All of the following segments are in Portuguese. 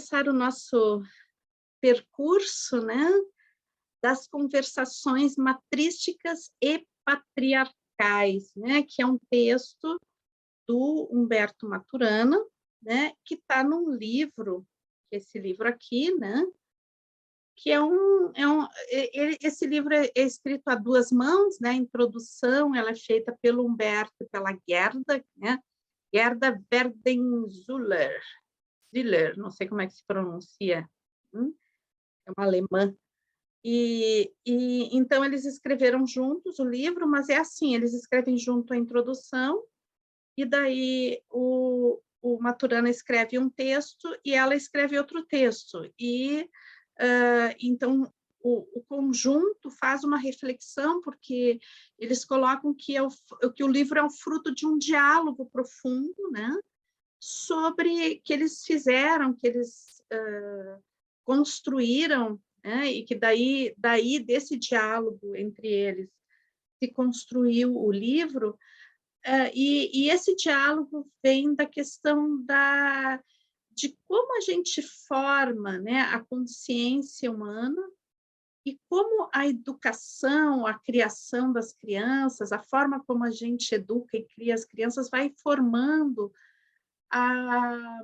começar o nosso percurso, né, das conversações matrísticas e patriarcais, né, que é um texto do Humberto Maturana, né, que está num livro, esse livro aqui, né, que esse livro é escrito a duas mãos, né, a introdução ela é feita pelo Humberto e pela Gerda, né, Gerda Werdenzuller, não sei como é que se pronuncia, é uma alemã. Então eles escreveram juntos o livro, mas é assim, eles escrevem junto a introdução, e daí o Maturana escreve um texto e ela escreve outro texto, então o conjunto faz uma reflexão, porque eles colocam que o livro é o fruto de um diálogo profundo, né, sobre que eles fizeram, que eles construíram, né, e que daí desse diálogo entre eles se construiu o livro, e esse diálogo vem da questão de como a gente forma, né, a consciência humana e como a educação, a criação das crianças, a forma como a gente educa e cria as crianças vai formando a,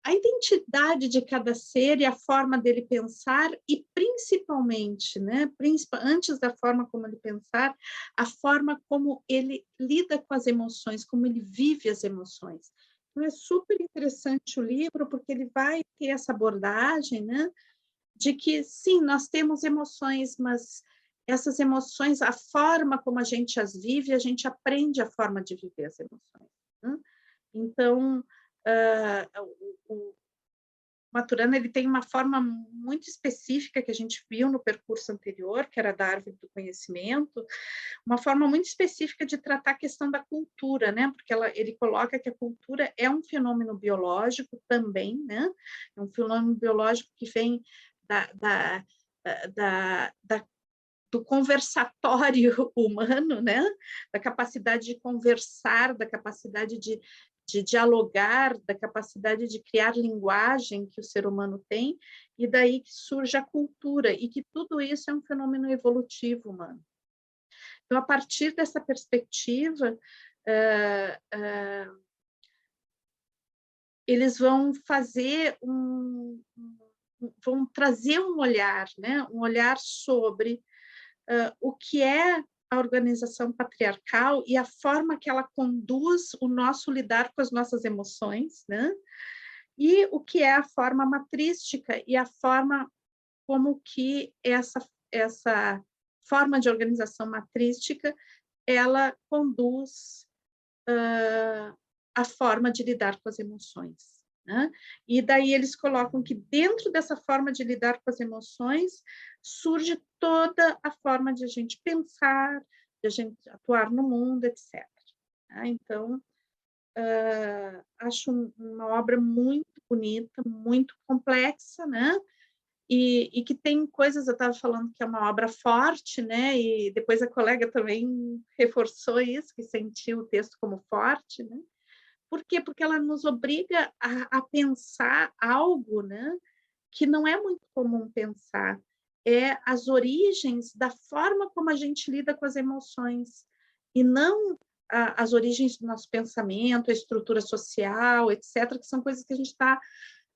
a identidade de cada ser e a forma dele pensar, e principalmente, né, antes da forma como ele pensar, a forma como ele lida com as emoções, como ele vive as emoções. Então, é super interessante o livro, porque ele vai ter essa abordagem, né, de que, sim, nós temos emoções, mas essas emoções, a forma como a gente as vive, a gente aprende a forma de viver as emoções, né? Então, o Maturana ele tem uma forma muito específica que a gente viu no percurso anterior, que era da árvore do conhecimento, uma forma muito específica de tratar a questão da cultura, né? Porque ele coloca que a cultura é um fenômeno biológico também, né? É um fenômeno biológico que vem do conversatório humano, né? Da capacidade de conversar, da capacidade de dialogar, da capacidade de criar linguagem que o ser humano tem, e daí que surge a cultura, e que tudo isso é um fenômeno evolutivo humano. Então, a partir dessa perspectiva, eles vão vão trazer um olhar, né? Um olhar sobre o que é a organização patriarcal e a forma que ela conduz o nosso lidar com as nossas emoções, né? E o que é a forma matrística e a forma como que essa forma de organização matrística ela conduz a forma de lidar com as emoções, né? E daí eles colocam que dentro dessa forma de lidar com as emoções surge toda a forma de a gente pensar, de a gente atuar no mundo, etc. Então, acho uma obra muito bonita, muito complexa, né? E que tem coisas, eu estava falando que é uma obra forte, né? E depois a colega também reforçou isso, que sentiu o texto como forte, né? Por quê? Porque ela nos obriga a pensar algo, né, que não é muito comum pensar. É as origens da forma como a gente lida com as emoções, e não as origens do nosso pensamento, a estrutura social, etc., que são coisas que a gente está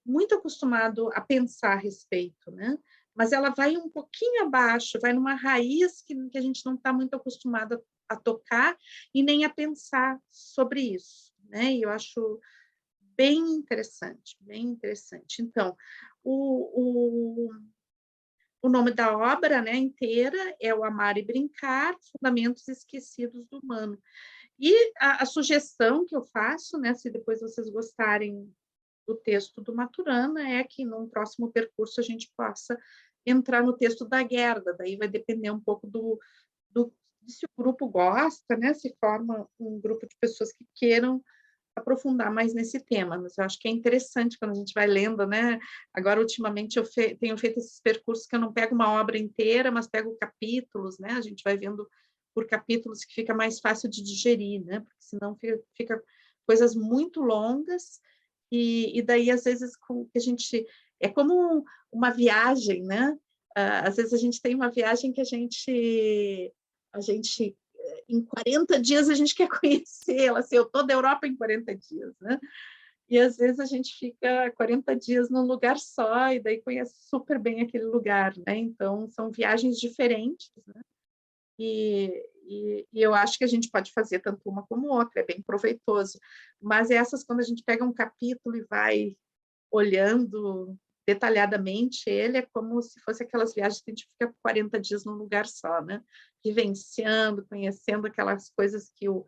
muito acostumado a pensar a respeito, né? Mas ela vai um pouquinho abaixo, vai numa raiz que a gente não está muito acostumado a tocar e nem a pensar sobre isso, né? E eu acho bem interessante, bem interessante. Então, o nome da obra, né, inteira é O Amar e Brincar, Fundamentos Esquecidos do Humano. E a sugestão que eu faço, né, se depois vocês gostarem do texto do Maturana, é que num próximo percurso a gente possa entrar no texto da Gerda, daí vai depender um pouco se o grupo gosta, né, se forma um grupo de pessoas que queiram aprofundar mais nesse tema, mas eu acho que é interessante quando a gente vai lendo, né? Agora, ultimamente, eu tenho feito esses percursos que eu não pego uma obra inteira, mas pego capítulos, né? A gente vai vendo por capítulos que fica mais fácil de digerir, né? Porque senão fica coisas muito longas E daí, às vezes, a gente... É como uma viagem, né? Às vezes a gente tem uma viagem que em 40 dias a gente quer conhecê-la, assim, eu estou da Europa em 40 dias, né? E às vezes a gente fica 40 dias num lugar só e daí conhece super bem aquele lugar, né? Então, são viagens diferentes, né? E eu acho que a gente pode fazer tanto uma como outra, é bem proveitoso. Mas essas, quando a gente pega um capítulo e vai olhando detalhadamente ele, é como se fosse aquelas viagens que a gente fica 40 dias num lugar só, né? Vivenciando, conhecendo aquelas coisas que o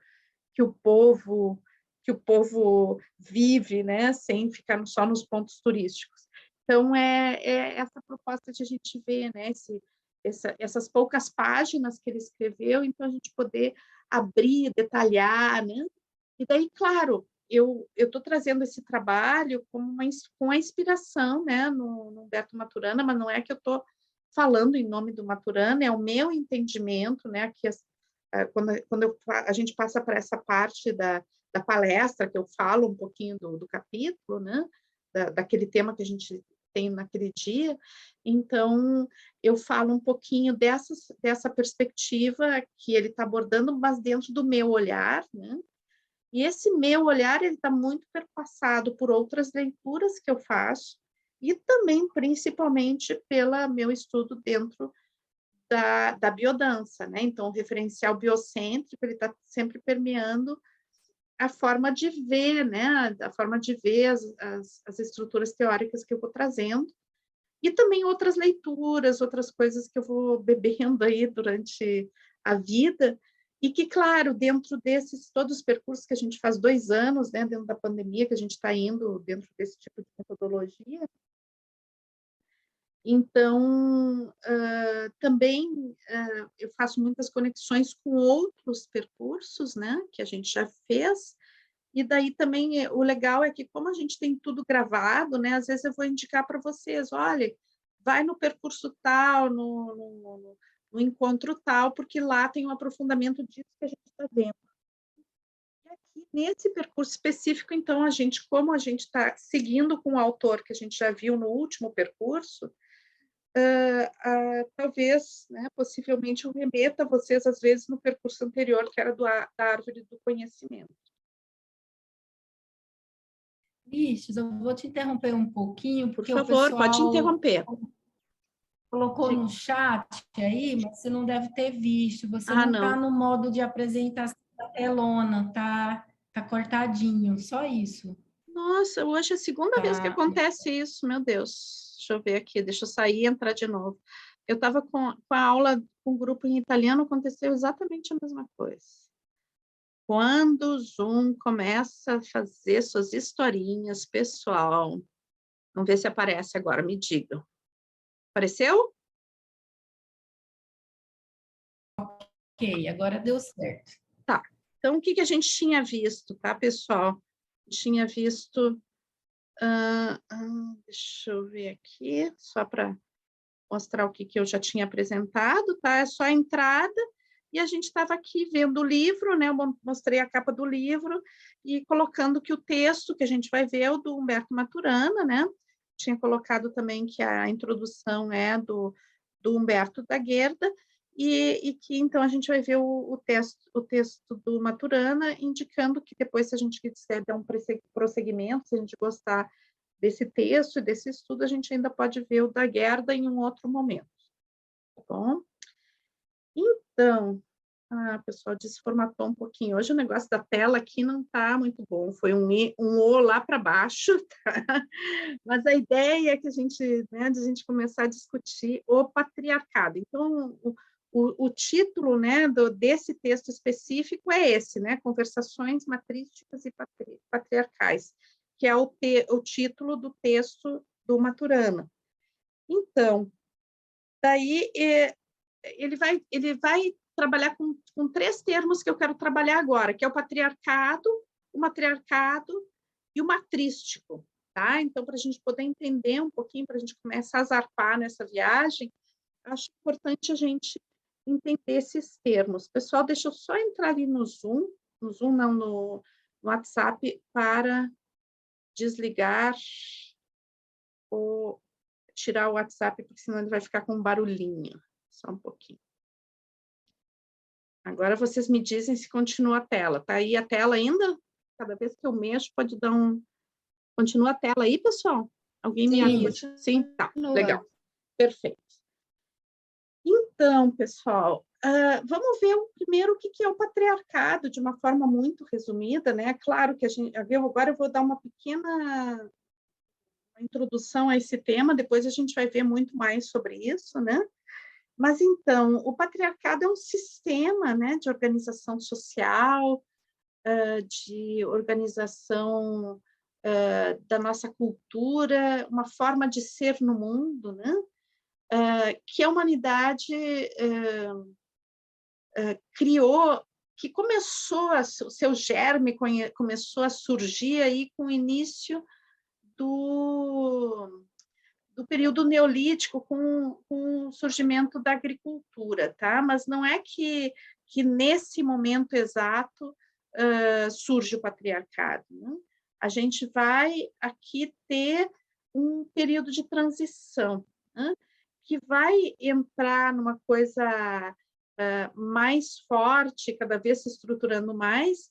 povo que o povo vive, né? Sem ficar só nos pontos turísticos. Então, é essa proposta de a gente ver, né? Essas poucas páginas que ele escreveu, então a gente poder abrir, detalhar, né? E daí, claro, eu estou trazendo esse trabalho com a inspiração, né, no Humberto Maturana, mas não é que eu estou falando em nome do Maturana, é o meu entendimento, né, que quando a gente passa para essa parte da palestra, que eu falo um pouquinho do capítulo, né, daquele tema que a gente tem naquele dia, então eu falo um pouquinho dessa perspectiva que ele está abordando, mas dentro do meu olhar, né, e esse meu olhar ele está muito perpassado por outras leituras que eu faço e também, principalmente, pelo meu estudo dentro da biodança, né? Então, o referencial biocêntrico ele está sempre permeando a forma de ver, né? A forma de ver as estruturas teóricas que eu vou trazendo e também outras leituras, outras coisas que eu vou bebendo aí durante a vida, e que, claro, dentro desses todos os percursos que a gente faz 2 anos, né, dentro da pandemia, que a gente está indo dentro desse tipo de metodologia, então, também eu faço muitas conexões com outros percursos, né, que a gente já fez, e daí também o legal é que, como a gente tem tudo gravado, né, às vezes eu vou indicar para vocês, olha, vai no percurso tal, no encontro tal, porque lá tem um aprofundamento disso que a gente está vendo. E aqui, nesse percurso específico, então, como a gente está seguindo com o autor que a gente já viu no último percurso, talvez, né, possivelmente, eu remeta vocês, às vezes, no percurso anterior, que era da árvore do conhecimento. Vixe, eu vou te interromper um pouquinho, Por porque o favor, pode pessoal interromper. colocou no chat aí, mas você não deve ter visto. Você não está Não. no modo de apresentação da telona, tá cortadinho, só isso. Nossa, hoje é a segunda vez que Tá. acontece isso, meu Deus. Deixa eu ver aqui, deixa eu sair e entrar de novo. Eu estava com a aula com o grupo em italiano, aconteceu exatamente a mesma coisa. Quando o Zoom começa a fazer suas historinhas, pessoal, vamos ver se aparece agora, me digam. Apareceu? Ok, agora deu certo. Tá. Então, o que a gente tinha visto, tá, pessoal? Tinha visto... deixa eu ver aqui, só para mostrar o que eu já tinha apresentado, tá? É só a entrada, e a gente estava aqui vendo o livro, né? Eu mostrei a capa do livro e colocando que o texto que a gente vai ver é o do Humberto Maturana, né? Tinha colocado também que a introdução é do Humberto da Guerda, e que então a gente vai ver o texto do Maturana, indicando que depois, se a gente quiser dar um prosseguimento, se a gente gostar desse texto e desse estudo, a gente ainda pode ver o da Guerda em um outro momento, tá bom? Então, o pessoal desformatou um pouquinho. Hoje o negócio da tela aqui não está muito bom, foi um O lá para baixo, tá? Mas a ideia é que né, de a gente começar a discutir o patriarcado. Então, o título, né, desse texto específico é esse, né, Conversações Matrísticas e Patriarcais, que é o título do texto do Maturana. Então, daí ele vai trabalhar com 3 termos que eu quero trabalhar agora, que é o matriarcado e o matrístico, tá? Então, para a gente poder entender um pouquinho, para a gente começar a zarpar nessa viagem, acho importante a gente entender esses termos. Pessoal, deixa eu só entrar ali no Zoom não, no WhatsApp, para desligar ou tirar o WhatsApp, porque senão ele vai ficar com um barulhinho. Só um pouquinho. Agora vocês me dizem se continua a tela. Tá aí a tela ainda? Cada vez que eu mexo pode dar um... Continua a tela aí, pessoal? Alguém me avisa? Sim, tá, legal. Perfeito. Então, pessoal, vamos ver primeiro o que é o patriarcado, de uma forma muito resumida, né? Claro que agora eu vou dar uma pequena introdução a esse tema, depois a gente vai ver muito mais sobre isso, né? Mas, então, o patriarcado é um sistema, né, de organização social, de organização da nossa cultura, uma forma de ser no mundo, né? Que a humanidade criou, que começou, o seu germe começou a surgir aí com o início do período neolítico, com o surgimento da agricultura, tá? Mas não é que nesse momento exato surge o patriarcado, né? A gente vai aqui ter um período de transição, né? Que vai entrar numa coisa mais forte, cada vez se estruturando mais,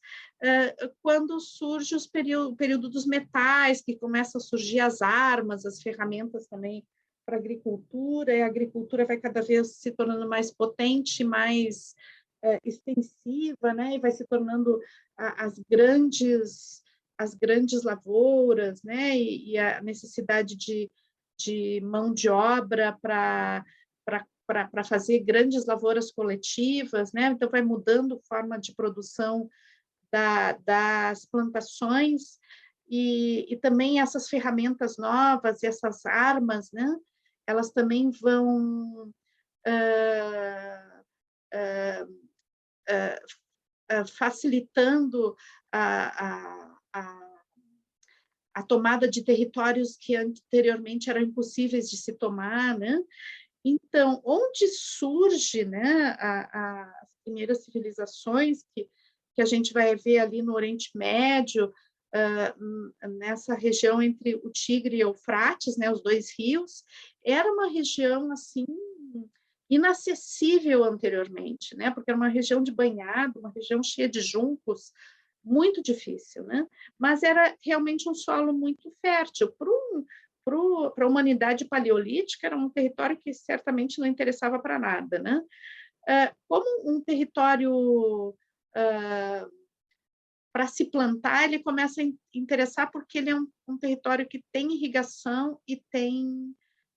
quando surge o período dos metais, que começam a surgir as armas, as ferramentas também para a agricultura, e a agricultura vai cada vez se tornando mais potente, mais extensiva, né? E vai se tornando as grandes lavouras, né? E a necessidade de mão de obra para fazer grandes lavouras coletivas, né? Então vai mudando a forma de produção das plantações e também essas ferramentas novas, essas armas, né? Elas também vão facilitando a tomada de territórios que anteriormente eram impossíveis de se tomar, né? Então, onde surge, né, as primeiras civilizações que a gente vai ver ali no Oriente Médio, nessa região entre o Tigre e o Eufrates, né, os dois rios, era uma região assim inacessível anteriormente, né, porque era uma região de banhado, uma região cheia de juncos, muito difícil, né? Mas era realmente um solo muito fértil. Para a humanidade paleolítica, era um território que certamente não interessava para nada, né? Como um território para se plantar, ele começa a interessar porque ele é um território que tem irrigação e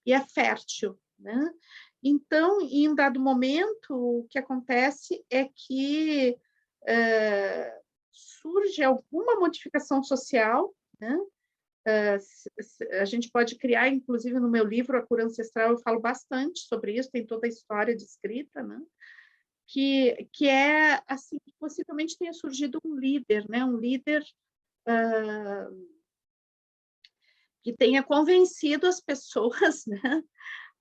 é fértil, né? Então, em um dado momento, o que acontece é que surge alguma modificação social, né? A gente pode criar, inclusive no meu livro, A Cura Ancestral, eu falo bastante sobre isso, tem toda a história descrita, né? Que é, assim, que possivelmente tenha surgido um líder, né? Um líder que tenha convencido as pessoas, né?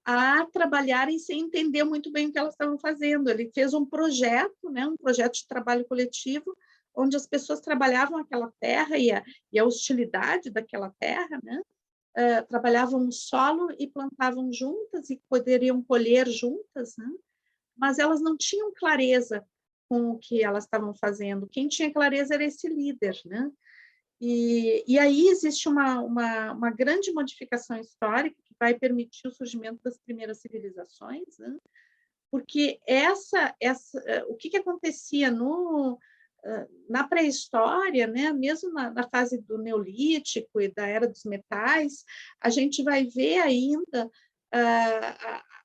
A trabalharem sem entender muito bem o que elas estavam fazendo. Ele fez um projeto, né? Um projeto de trabalho coletivo, onde as pessoas trabalhavam aquela terra e a hostilidade daquela terra, né? Trabalhavam o solo e plantavam juntas e poderiam colher juntas, né? Mas elas não tinham clareza com o que elas estavam fazendo. Quem tinha clareza era esse líder, né? E aí existe uma grande modificação histórica que vai permitir o surgimento das primeiras civilizações, né? Porque o que acontecia na pré-história, né? Mesmo na fase do Neolítico e da Era dos Metais, a gente vai ver ainda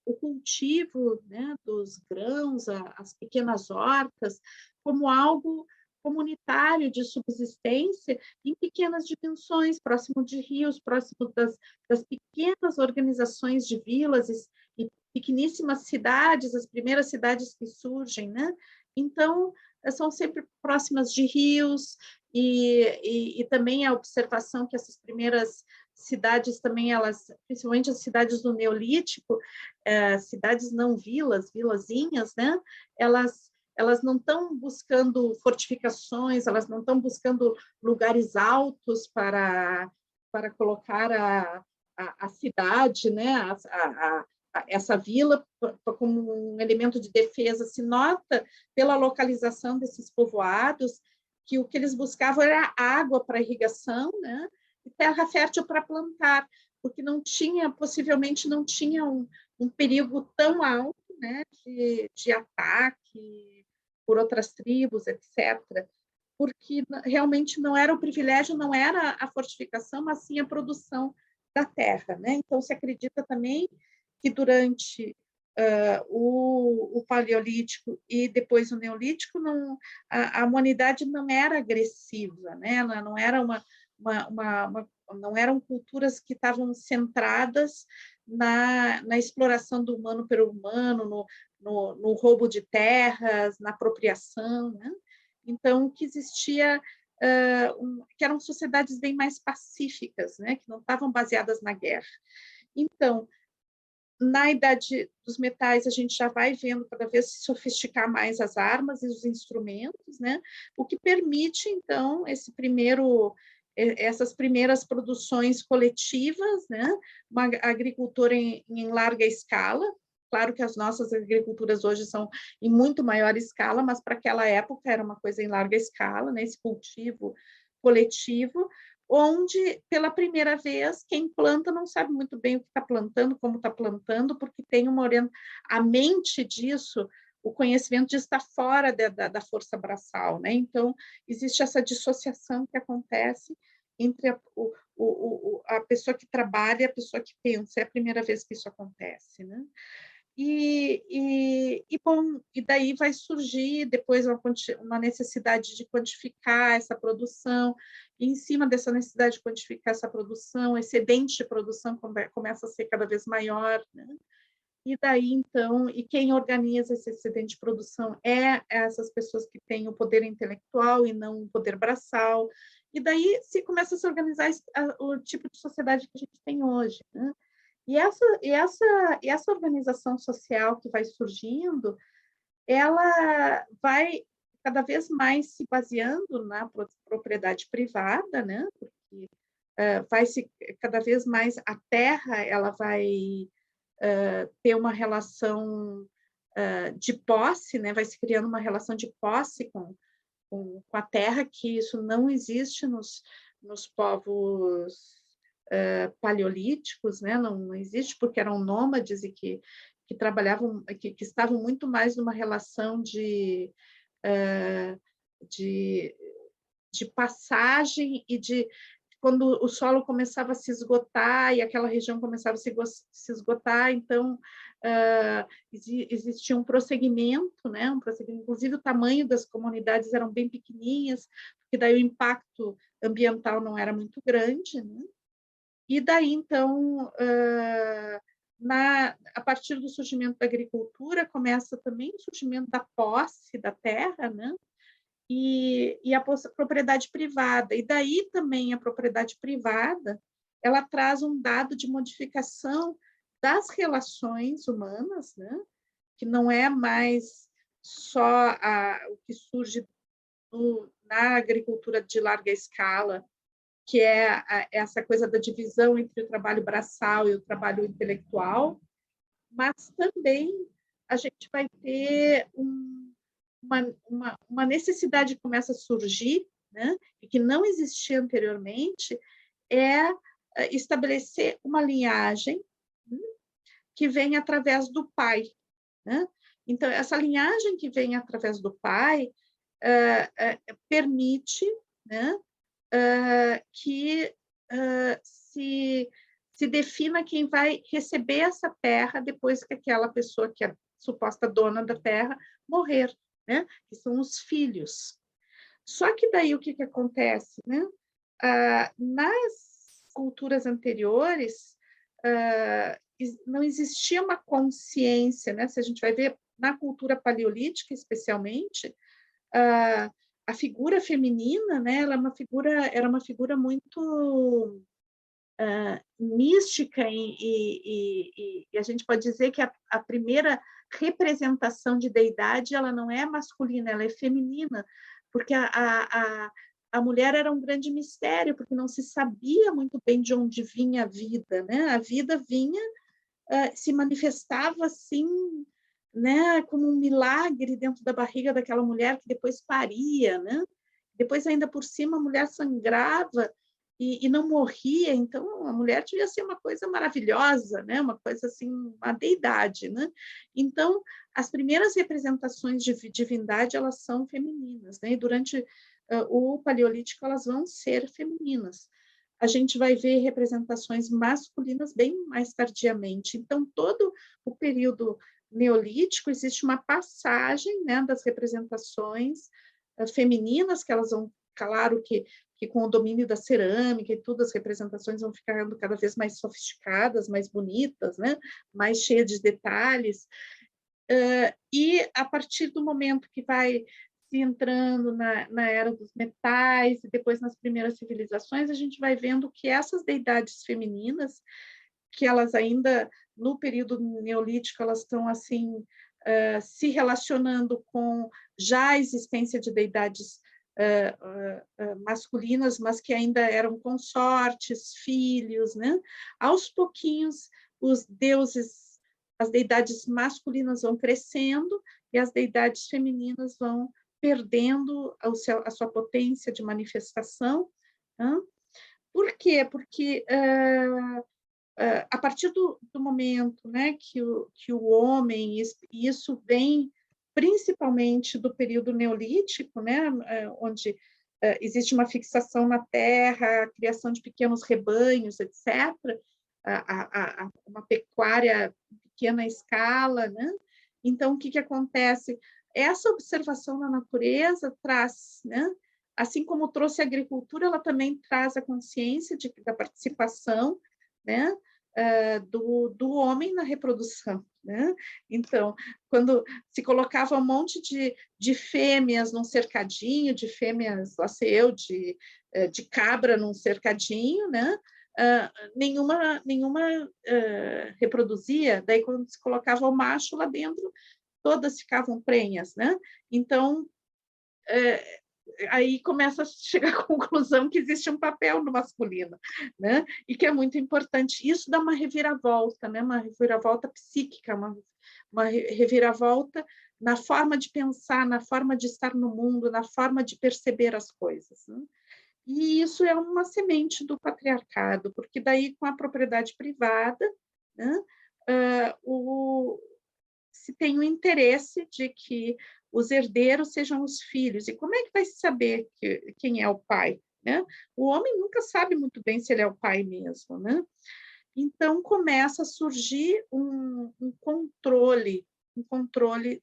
o cultivo, né, dos grãos, as pequenas hortas, como algo comunitário de subsistência em pequenas dimensões, próximo de rios, próximo das pequenas organizações de vilas e pequeníssimas cidades, as primeiras cidades que surgem, né? Então, são sempre próximas de rios e também a observação que essas primeiras cidades também, principalmente as cidades do Neolítico, cidades não vilazinhas, né? Elas não estão buscando fortificações, elas não estão buscando lugares altos para para colocar a cidade, né, essa vila como um elemento de defesa. Se nota pela localização desses povoados que o que eles buscavam era água para irrigação, né, e terra fértil para plantar, porque não tinha, possivelmente não tinha um perigo tão alto, né, de ataque por outras tribos, etc., porque realmente não era o privilégio, não era a fortificação, mas sim a produção da terra, né? Então se acredita também que durante o Paleolítico e depois o Neolítico a humanidade não era agressiva, né? Ela não era não eram culturas que estavam centradas na exploração do humano pelo humano, no roubo de terras, na apropriação, né? Então, que existia, que eram sociedades bem mais pacíficas, né? Que não estavam baseadas na guerra. Então, na Idade dos Metais, a gente já vai vendo cada vez se sofisticar mais as armas e os instrumentos, né? O que permite, então, essas primeiras produções coletivas, né? Uma agricultura em larga escala. Claro que as nossas agriculturas hoje são em muito maior escala, mas para aquela época era uma coisa em larga escala, né? Esse cultivo coletivo, onde, pela primeira vez, quem planta não sabe muito bem o que está plantando, como está plantando, porque tem a mente disso, o conhecimento disso está fora da força braçal, né? Então, existe essa dissociação que acontece entre a pessoa que trabalha e a pessoa que pensa. É a primeira vez que isso acontece, né? Bom, e daí vai surgir depois uma necessidade de quantificar essa produção, e em cima dessa necessidade de quantificar essa produção, o excedente de produção começa a ser cada vez maior, né? E daí, então, e quem organiza esse excedente de produção é essas pessoas que têm o poder intelectual e não o poder braçal, e daí se começa a se organizar o tipo de sociedade que a gente tem hoje, né? E essa organização social que vai surgindo, ela vai cada vez mais se baseando na propriedade privada, né? Porque vai se cada vez mais a terra, ela vai ter uma relação de posse, né? Vai se criando uma relação de posse com a terra, que isso não existe nos povos paleolíticos, né? Não existe, porque eram nômades e que trabalhavam, que estavam muito mais numa relação de passagem e de quando o solo começava a se esgotar e aquela região começava a se esgotar, então existia um prosseguimento, né? Inclusive o tamanho das comunidades eram bem pequenininhas, porque daí o impacto ambiental não era muito grande, né? E daí, então, a partir do surgimento da agricultura, começa também o surgimento da posse da terra, né? E a propriedade privada. E daí também a propriedade privada, ela traz um dado de modificação das relações humanas, né? Que não é mais só o que surge na agricultura de larga escala, que é essa coisa da divisão entre o trabalho braçal e o trabalho intelectual, mas também a gente vai ter uma necessidade que começa a surgir, né, e que não existia anteriormente, é estabelecer uma linhagem que vem através do pai, né? Então, essa linhagem que vem através do pai permite, né, que se defina quem vai receber essa terra depois que aquela pessoa que é suposta dona da terra morrer, né? Que são os filhos. Só que daí o que acontece, né? Nas culturas anteriores não existia uma consciência, né? Se a gente vai ver na cultura paleolítica, especialmente, a figura feminina, né? Ela era uma figura muito mística e a gente pode dizer que a primeira representação de deidade ela não é masculina, ela é feminina, porque a mulher era um grande mistério, porque não se sabia muito bem de onde vinha a vida, né? A vida vinha, se manifestava assim, né, como um milagre dentro da barriga daquela mulher que depois paria, né? Depois, ainda por cima, a mulher sangrava e não morria, então a mulher devia ser uma coisa maravilhosa, né? Uma coisa assim, uma deidade, né? Então, as primeiras representações de divindade, elas são femininas, né? E durante o Paleolítico, elas vão ser femininas. A gente vai ver representações masculinas bem mais tardiamente. Então, todo o período neolítico, existe uma passagem, né, das representações femininas, que elas vão, claro que com o domínio da cerâmica e tudo, as representações vão ficando cada vez mais sofisticadas, mais bonitas, né, mais cheias de detalhes. E a partir do momento que vai se entrando na era dos metais e depois nas primeiras civilizações, a gente vai vendo que essas deidades femininas, que elas ainda, no período neolítico, elas estão assim, se relacionando com já a existência de deidades masculinas, mas que ainda eram consortes, filhos, né? Aos pouquinhos, os deuses, as deidades masculinas vão crescendo e as deidades femininas vão perdendo a sua potência de manifestação. Né? Por quê? Porque a partir do momento, né, que o homem, e isso vem principalmente do período neolítico, né, onde existe uma fixação na terra, a criação de pequenos rebanhos, etc., uma pecuária em pequena escala, né? Então, o que acontece? Essa observação na natureza traz, né? Assim como trouxe a agricultura, ela também traz a consciência da participação, né, do homem na reprodução, né? Então, quando se colocava um monte de fêmeas num cercadinho, de fêmeas, lá sei eu, de cabra num cercadinho, né? Nenhuma reproduzia, daí quando se colocava o macho lá dentro, todas ficavam prenhas, né? Então, aí começa a chegar à conclusão que existe um papel no masculino, né? E que é muito importante. Isso dá uma reviravolta, né? Uma reviravolta psíquica, uma reviravolta na forma de pensar, na forma de estar no mundo, na forma de perceber as coisas, né? E isso é uma semente do patriarcado, porque daí, com a propriedade privada, né, se tem o interesse de que os herdeiros sejam os filhos. E como é que vai se saber quem é o pai, né? O homem nunca sabe muito bem se ele é o pai mesmo, né? Então, começa a surgir um controle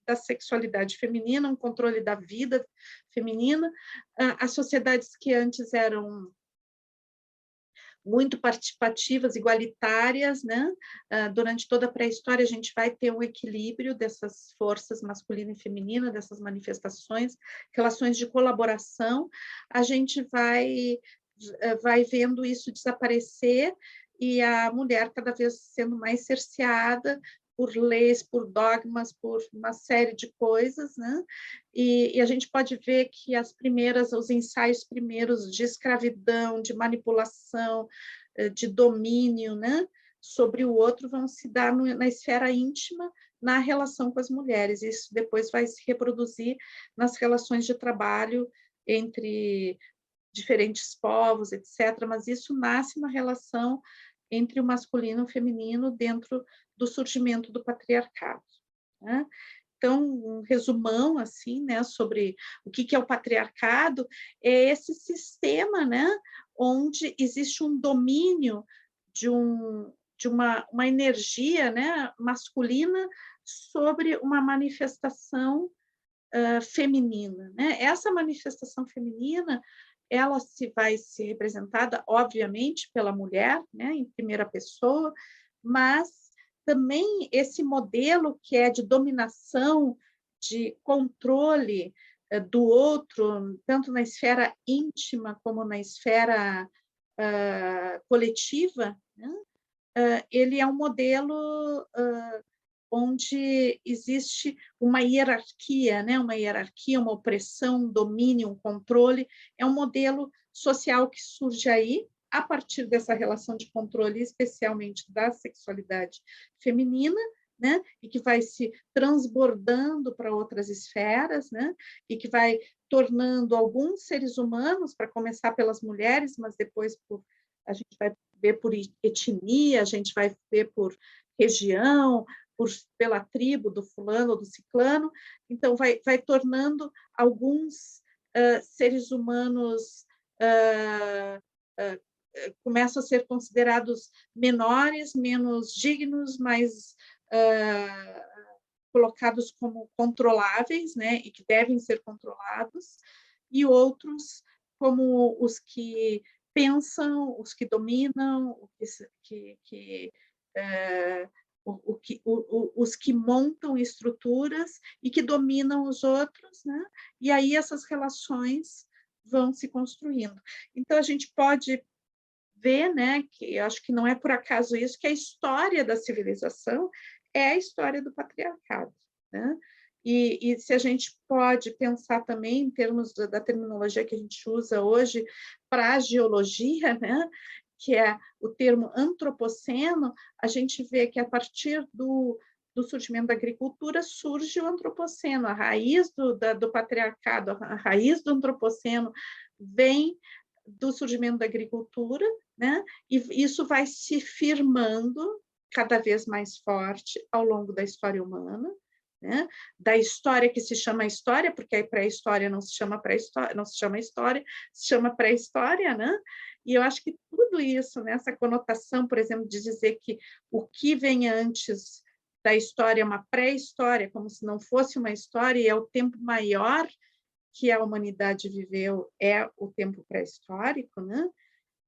da sexualidade feminina, um controle da vida feminina. As sociedades que antes eram muito participativas, igualitárias, né? Durante toda a pré-história, a gente vai ter um equilíbrio dessas forças masculina e feminina, dessas manifestações, relações de colaboração. A gente vai vendo isso desaparecer e a mulher cada vez sendo mais cerceada por leis, por dogmas, por uma série de coisas, né? E a gente pode ver que os ensaios primeiros de escravidão, de manipulação, de domínio, né, sobre o outro vão se dar na esfera íntima, na relação com as mulheres. Isso depois vai se reproduzir nas relações de trabalho entre diferentes povos, etc. Mas isso nasce na relação entre o masculino e o feminino dentro do surgimento do patriarcado, né? Então, um resumão assim, né, sobre o que é o patriarcado, é esse sistema, né, onde existe um domínio de uma energia, né, masculina sobre uma manifestação feminina, né? Essa manifestação feminina, ela vai ser representada, obviamente, pela mulher, né, em primeira pessoa, mas também esse modelo que é de dominação, de controle do outro, tanto na esfera íntima como na esfera coletiva, né? Ele é um modelo onde existe uma hierarquia, né? Uma hierarquia, uma opressão, um domínio, um controle. É um modelo social que surge aí, a partir dessa relação de controle, especialmente da sexualidade feminina, né? E que vai se transbordando para outras esferas, né? E que vai tornando alguns seres humanos, para começar pelas mulheres, mas depois a gente vai ver por etnia, a gente vai ver por região, pela tribo do fulano ou do ciclano, então vai tornando alguns seres humanos começam a ser considerados menores, menos dignos, mais colocados como controláveis, né, e que devem ser controlados, e outros como os que pensam, os que dominam, os que montam estruturas e que dominam os outros, né? E aí essas relações vão se construindo. Então, a gente pode ver, né, que eu acho que não é por acaso isso, que a história da civilização é a história do patriarcado, né? E se a gente pode pensar também em termos da terminologia que a gente usa hoje para a geologia, né, que é o termo antropoceno, a gente vê que a partir do surgimento da agricultura surge o antropoceno, a raiz do patriarcado, a raiz do antropoceno vem do surgimento da agricultura, né? E isso vai se firmando cada vez mais forte ao longo da história humana, né? Da história que se chama história, porque a pré-história não se chama pré-história, não se chama história, se chama pré-história, né? E eu acho que tudo isso, né, essa conotação, por exemplo, de dizer que o que vem antes da história é uma pré-história, como se não fosse uma história, e é o tempo maior que a humanidade viveu, é o tempo pré-histórico, né?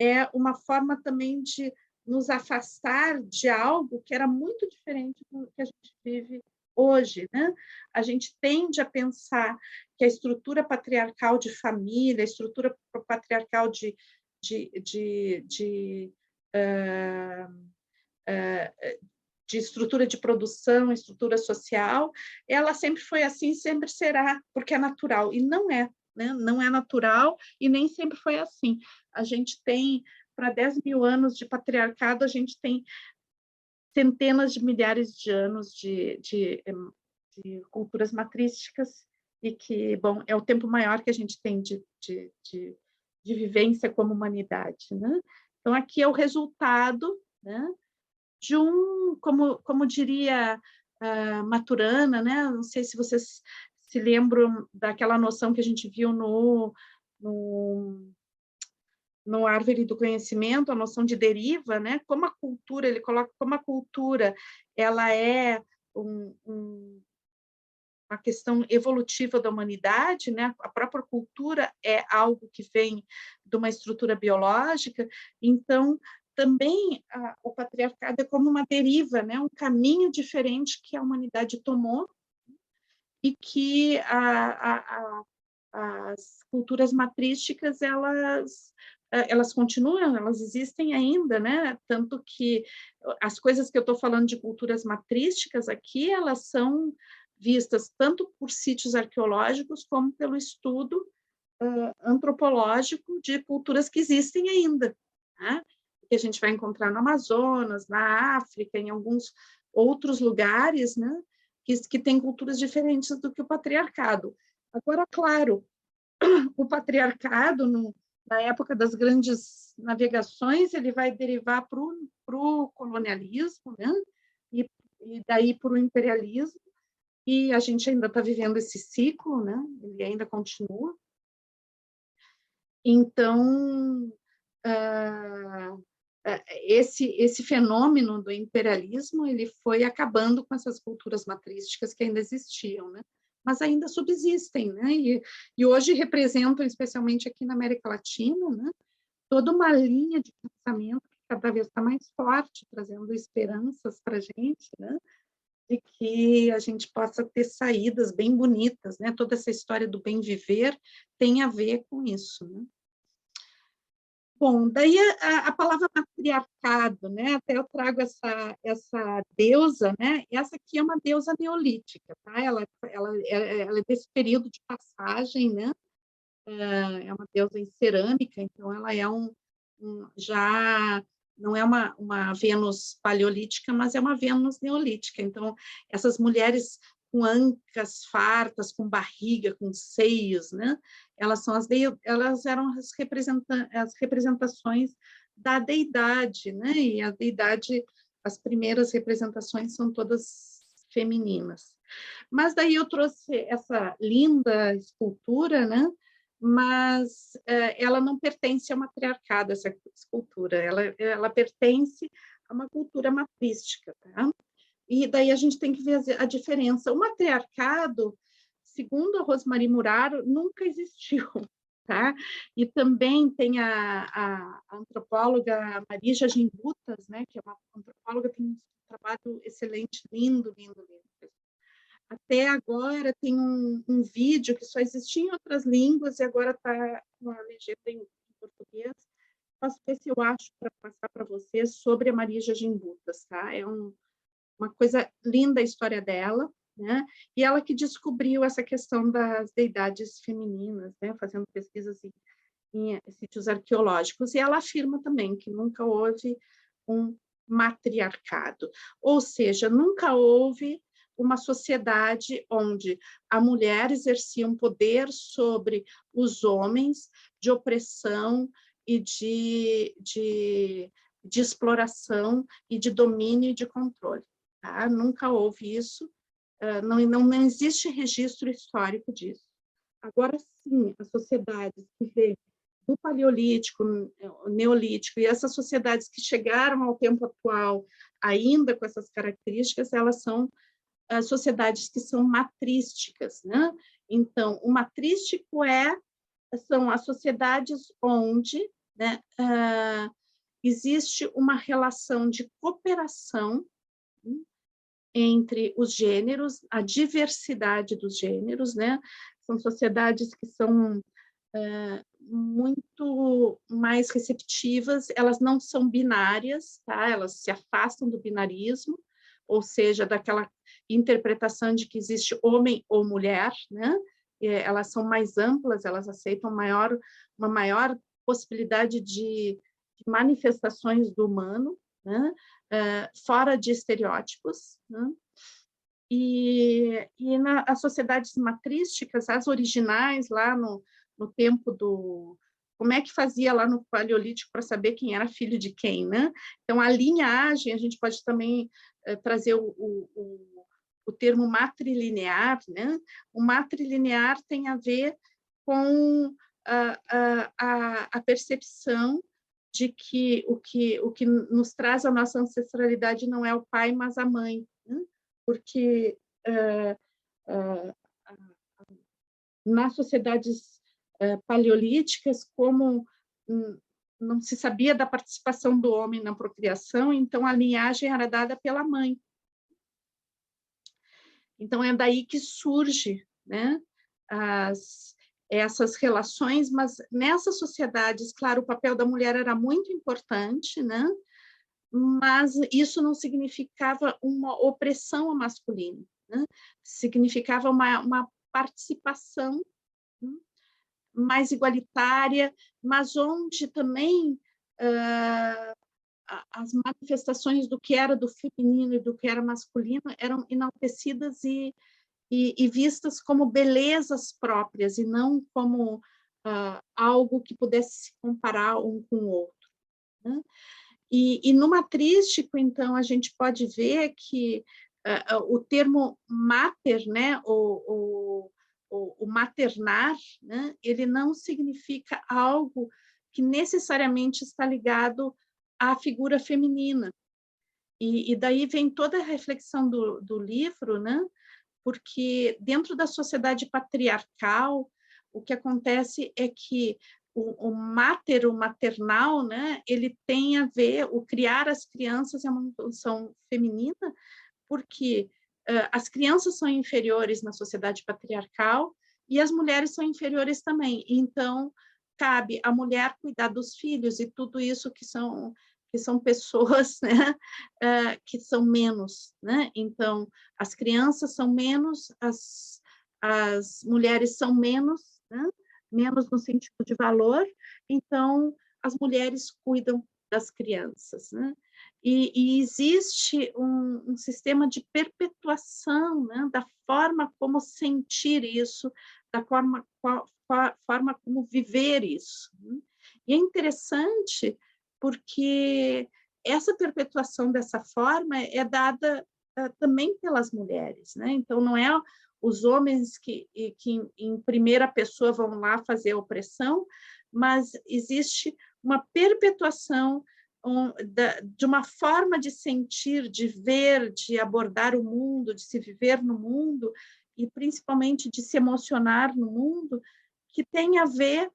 É uma forma também de nos afastar de algo que era muito diferente do que a gente vive hoje, né? A gente tende a pensar que a estrutura patriarcal de família, a estrutura patriarcal de estrutura de produção, estrutura social, ela sempre foi assim, sempre será, porque é natural, e não é, né? Não é natural e nem sempre foi assim. A gente tem, para 10 mil anos de patriarcado, a gente tem centenas de milhares de anos de culturas matrísticas, e que, bom, é o tempo maior que a gente tem de vivência como humanidade, né? Então, aqui é o resultado, né, de como diria Maturana, né? Não sei se vocês se lembram daquela noção que a gente viu no Árvore do Conhecimento, a noção de deriva, né? Como a cultura, ele coloca como a cultura ela é uma questão evolutiva da humanidade, né? A própria cultura é algo que vem de uma estrutura biológica, então também o patriarcado é como uma deriva, né? Um caminho diferente que a humanidade tomou e que as culturas matrísticas elas continuam, elas existem ainda, né? Tanto que as coisas que eu estou falando de culturas matrísticas aqui, elas são vistas tanto por sítios arqueológicos como pelo estudo antropológico de culturas que existem ainda, né? Que a gente vai encontrar no Amazonas, na África, em alguns outros lugares, né? Que têm culturas diferentes do que o patriarcado. Agora, claro, o patriarcado, na época das grandes navegações, ele vai derivar para o colonialismo, né? E daí para o imperialismo, e a gente ainda está vivendo esse ciclo, né? Ele ainda continua. Então, esse fenômeno do imperialismo ele foi acabando com essas culturas matrísticas que ainda existiam, né? Mas ainda subsistem, né? E hoje representam, especialmente aqui na América Latina, né? Toda uma linha de pensamento que cada vez está mais forte, trazendo esperanças para a gente, né? De que a gente possa ter saídas bem bonitas, né? Toda essa história do bem viver tem a ver com isso, né? Bom, daí a palavra matriarcado, né? Até eu trago essa deusa, né? Essa aqui é uma deusa neolítica, tá? Ela é desse período de passagem, né? É uma deusa em cerâmica, então ela é já não é uma Vênus paleolítica, mas é uma Vênus neolítica. Então, essas mulheres com ancas fartas, com barriga, com seios, né? Elas eram as representações da deidade, né? E a deidade, as primeiras representações são todas femininas. Mas daí eu trouxe essa linda escultura, né? Mas ela não pertence ao matriarcado, essa escultura, ela pertence a uma cultura matrística, tá? E daí a gente tem que ver a diferença. O matriarcado, segundo a Rosemarie Muraro, nunca existiu, tá? E também tem a antropóloga Marija Gimbutas, né, que é uma antropóloga que tem um trabalho excelente, lindo, lindo, lindo. Até agora tem um vídeo que só existia em outras línguas e agora está com a legenda em português. Posso ver se eu acho para passar para vocês sobre a Marija Gimbutas, tá? É uma coisa linda a história dela, né? E ela que descobriu essa questão das deidades femininas, né? Fazendo pesquisas em sítios arqueológicos. E ela afirma também que nunca houve um matriarcado, ou seja, nunca houve uma sociedade onde a mulher exercia um poder sobre os homens de opressão e de exploração e de domínio e de controle. Tá? Nunca houve isso, não existe registro histórico disso. Agora sim, as sociedades que vêm do Paleolítico, Neolítico, e essas sociedades que chegaram ao tempo atual ainda com essas características, elas são as sociedades que são matrísticas, né? Então, o matrístico são as sociedades onde, né, existe uma relação de cooperação entre os gêneros, a diversidade dos gêneros, né? São sociedades que são muito mais receptivas, elas não são binárias, tá? Elas se afastam do binarismo, ou seja, daquela interpretação de que existe homem ou mulher, né? Elas são mais amplas, elas aceitam uma maior possibilidade de manifestações do humano, né? Fora de estereótipos, né? As sociedades matrísticas, as originais, lá no tempo do... Como é que fazia lá no Paleolítico para saber quem era filho de quem, né? Então, a linhagem, a gente pode também trazer o termo matrilinear, né? O matrilinear tem a ver com a percepção de que o que nos traz a nossa ancestralidade não é o pai, mas a mãe, né? Porque nas sociedades paleolíticas, como não se sabia da participação do homem na procriação, então a linhagem era dada pela mãe. Então é daí que surge, né, essas relações, mas nessas sociedades, claro, o papel da mulher era muito importante, né? Mas isso não significava uma opressão ao masculino, né? Significava uma participação, né, mais igualitária, mas onde também as manifestações do que era do feminino e do que era masculino eram enaltecidas e vistas como belezas próprias, e não como algo que pudesse se comparar um com o outro, né? E no matrístico, então, a gente pode ver que o termo mater, né, o maternar, né, ele não significa algo que necessariamente está ligado à figura feminina. E daí vem toda a reflexão do livro, né, porque dentro da sociedade patriarcal, o que acontece é que o mater, o maternal, né, ele tem a ver, o criar as crianças é uma função feminina, porque as crianças são inferiores na sociedade patriarcal e as mulheres são inferiores também. Então, cabe à mulher cuidar dos filhos e tudo isso que são pessoas, né, que são menos, né? Então, as crianças são menos, as mulheres são menos, né? Menos no sentido de valor, então as mulheres cuidam das crianças, né? E existe um sistema de perpetuação, né, da forma como sentir isso, da forma como viver isso, né? E é interessante porque essa perpetuação dessa forma é dada também pelas mulheres, né? Então, não é os homens que em primeira pessoa vão lá fazer a opressão, mas existe uma perpetuação de uma forma de sentir, de ver, de abordar o mundo, de se viver no mundo, e principalmente de se emocionar no mundo, que tem a ver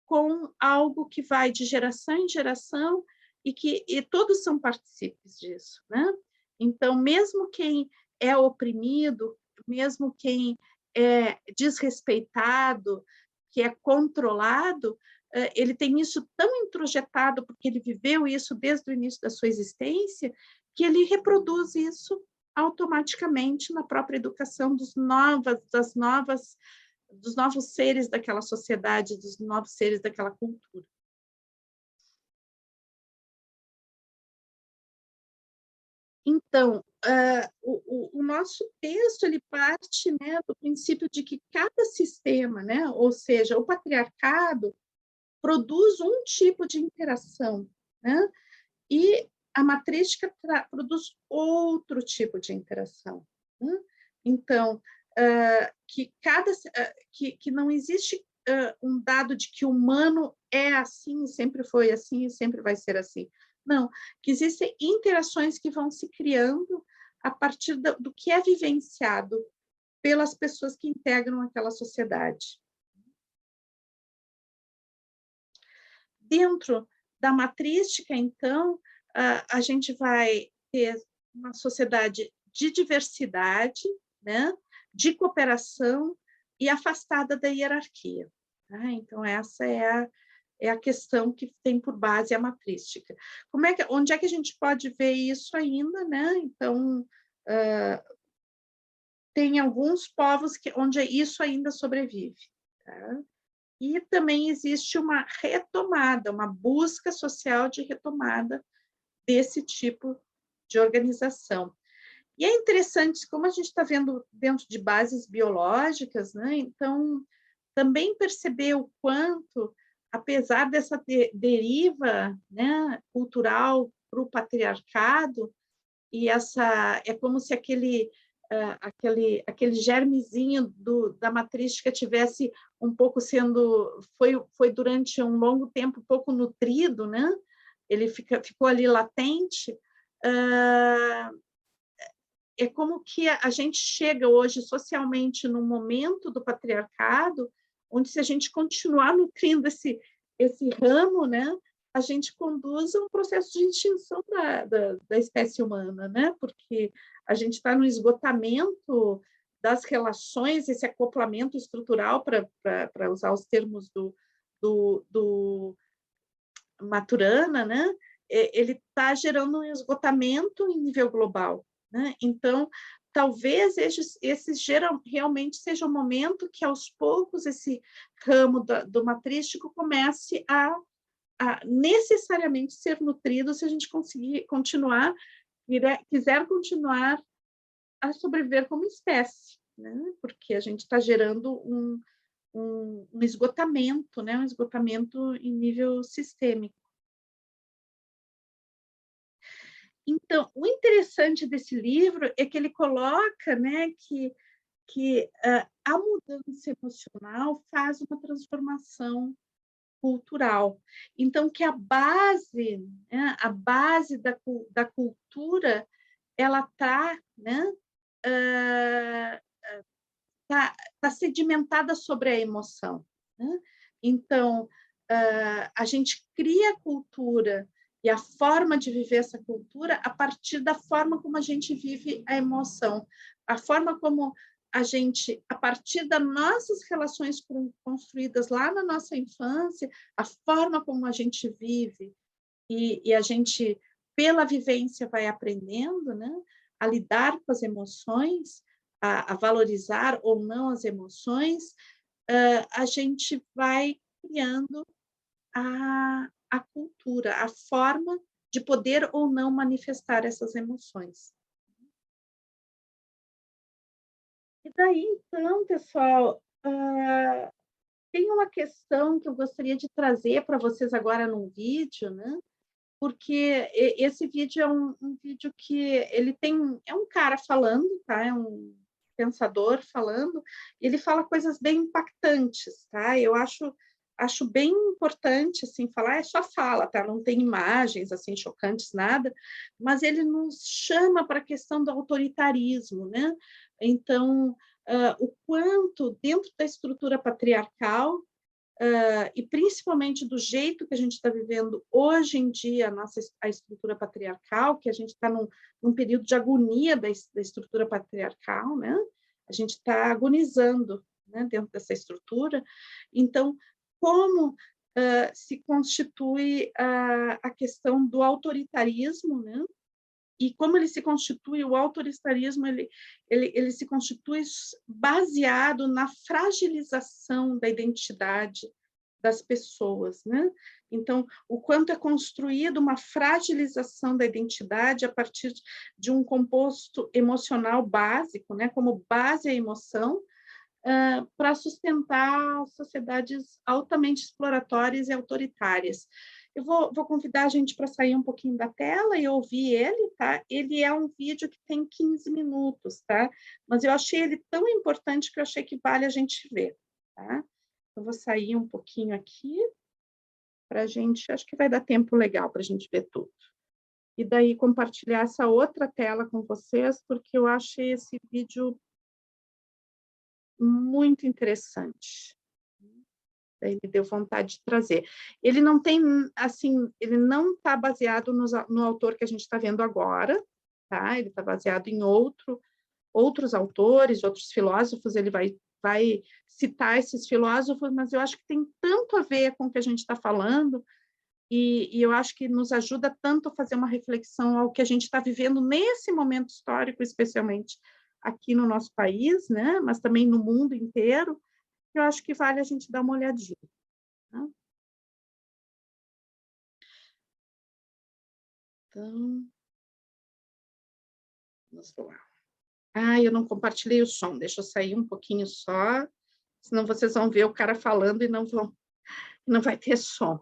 com algo que vai de geração em geração e todos são partícipes disso, né? Então, mesmo quem é oprimido, mesmo quem é desrespeitado, que é controlado, ele tem isso tão introjetado, porque ele viveu isso desde o início da sua existência, que ele reproduz isso automaticamente na própria educação dos novos seres daquela sociedade, dos novos seres daquela cultura. Então, o nosso texto ele parte, né, do princípio de que cada sistema, né, ou seja, o patriarcado, produz um tipo de interação, né, e a matrística produz outro tipo de interação, né? Então, que não existe um dado de que o humano é assim, sempre foi assim e sempre vai ser assim. Não, que existem interações que vão se criando a partir do que é vivenciado pelas pessoas que integram aquela sociedade. Dentro da matrística, então, a gente vai ter uma sociedade de diversidade, né, de cooperação e afastada da hierarquia. Tá? Então, essa é a questão que tem por base a matrística. Onde é que a gente pode ver isso ainda? Né? Então, tem alguns povos onde isso ainda sobrevive. Tá? E também existe uma retomada, uma busca social de retomada desse tipo de organização. E é interessante, como a gente está vendo dentro de bases biológicas, né? Então, também perceber o quanto, apesar dessa deriva, né, cultural para o patriarcado, e é como se aquele germezinho da matrística tivesse um pouco foi durante um longo tempo pouco nutrido, né? Ele ficou ali latente. É como que a gente chega hoje socialmente no momento do patriarcado, onde se a gente continuar nutrindo esse ramo, né, a gente conduz a um processo de extinção da espécie humana, né? Porque a gente está no esgotamento das relações, esse acoplamento estrutural, para usar os termos do Maturana, né? Ele está gerando um esgotamento em nível global, né? Então, talvez realmente seja o momento que, aos poucos, esse ramo do matrístico comece a necessariamente ser nutrido se a gente conseguir quiser continuar a sobreviver como espécie, né? Porque a gente está gerando um esgotamento, né? Um esgotamento em nível sistêmico. Então, o interessante desse livro é que ele coloca, né, que a mudança emocional faz uma transformação cultural. Então, que a base, né, da cultura, ela está, né, tá sedimentada sobre a emoção, né? Então, a gente cria a cultura e a forma de viver essa cultura a partir da forma como a gente vive a emoção, a forma como a gente, a partir das nossas relações construídas lá na nossa infância, a forma como a gente vive, e a gente, pela vivência, vai aprendendo, né, a lidar com as emoções, a valorizar ou não as emoções, a gente vai criando a cultura, a forma de poder ou não manifestar essas emoções. E daí, então, pessoal, tem uma questão que eu gostaria de trazer para vocês agora num vídeo, né? Porque esse vídeo é um vídeo que ele tem... É um cara falando, tá? É um pensador falando, ele fala coisas bem impactantes, tá? Eu acho bem importante, assim, falar, é só fala, tá? Não tem imagens, assim, chocantes, nada, mas ele nos chama para a questão do autoritarismo, né? Então, o quanto, dentro da estrutura patriarcal, e principalmente do jeito que a gente está vivendo hoje em dia, a estrutura patriarcal, que a gente está num período de agonia da estrutura patriarcal, né? A gente está agonizando, né, dentro dessa estrutura. Então, como se constitui a questão do autoritarismo, né? E como ele se constitui, o autoritarismo, ele se constitui baseado na fragilização da identidade das pessoas, né? Então, o quanto é construído uma fragilização da identidade a partir de um composto emocional básico, né? Como base a emoção, para sustentar sociedades altamente exploratórias e autoritárias. Eu vou convidar a gente para sair um pouquinho da tela e ouvir ele, tá? Ele é um vídeo que tem 15 minutos, tá? Mas eu achei ele tão importante que eu achei que vale a gente ver, tá? Eu vou sair um pouquinho aqui para a gente... Acho que vai dar tempo legal para a gente ver tudo. E daí compartilhar essa outra tela com vocês, porque eu achei esse vídeo muito interessante. Daí me deu vontade de trazer. Ele não tem, assim, ele não está baseado no autor que a gente está vendo agora, tá? Ele está baseado em outros autores, outros filósofos, ele vai citar esses filósofos, mas eu acho que tem tanto a ver com o que a gente está falando, e eu acho que nos ajuda tanto a fazer uma reflexão ao que a gente está vivendo nesse momento histórico, especialmente aqui no nosso país, né? Mas também no mundo inteiro, eu acho que vale a gente dar uma olhadinha. Tá? Então, vamos lá. Eu não compartilhei o som, deixa eu sair um pouquinho só, senão vocês vão ver o cara falando e não vai ter som.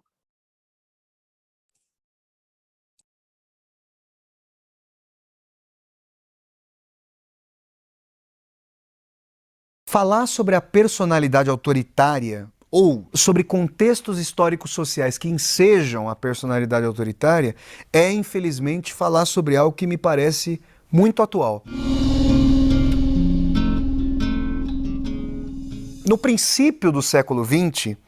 Falar sobre a personalidade autoritária ou sobre contextos históricos sociais que ensejam a personalidade autoritária é, infelizmente, falar sobre algo que me parece muito atual. No princípio do século XX,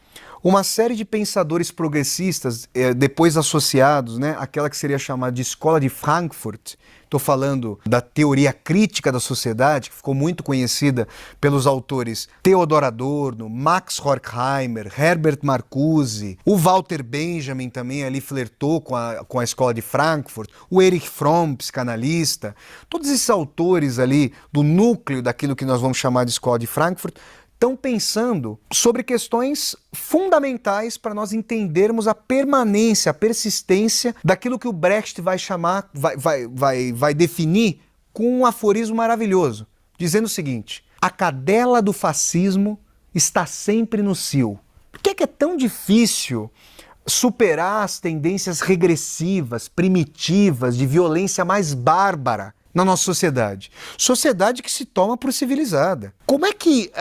uma série de pensadores progressistas, depois associados, né, àquela que seria chamada de Escola de Frankfurt, estou falando da teoria crítica da sociedade, que ficou muito conhecida pelos autores Theodor Adorno, Max Horkheimer, Herbert Marcuse, o Walter Benjamin também ali flertou com a Escola de Frankfurt, o Erich Fromm, psicanalista, todos esses autores ali do núcleo daquilo que nós vamos chamar de Escola de Frankfurt, estão pensando sobre questões fundamentais para nós entendermos a permanência, a persistência daquilo que o Brecht vai chamar, vai definir com um aforismo maravilhoso, dizendo o seguinte: a cadela do fascismo está sempre no cio. Por que é tão difícil superar as tendências regressivas, primitivas, de violência mais bárbara na nossa sociedade? Sociedade que se toma por civilizada. Como é que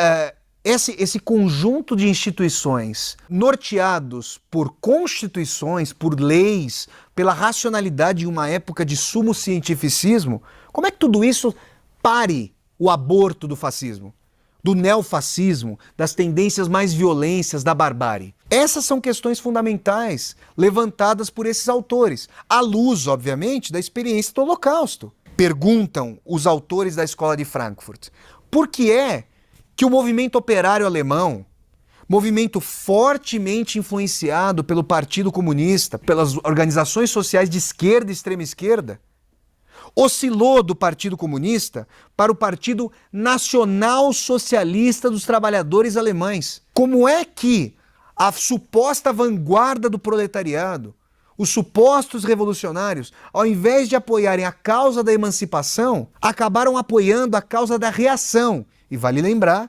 esse conjunto de instituições norteados por constituições, por leis, pela racionalidade em uma época de sumo cientificismo, como é que tudo isso pare o aborto do fascismo, do neofascismo, das tendências mais violentas, da barbárie? Essas são questões fundamentais levantadas por esses autores, à luz, obviamente, da experiência do Holocausto. Perguntam os autores da Escola de Frankfurt: Por que é que o movimento operário alemão, movimento fortemente influenciado pelo Partido Comunista, pelas organizações sociais de esquerda e extrema esquerda, oscilou do Partido Comunista para o Partido Nacional Socialista dos Trabalhadores Alemães? Como é que a suposta vanguarda do proletariado, os supostos revolucionários, ao invés de apoiarem a causa da emancipação, acabaram apoiando a causa da reação? E vale lembrar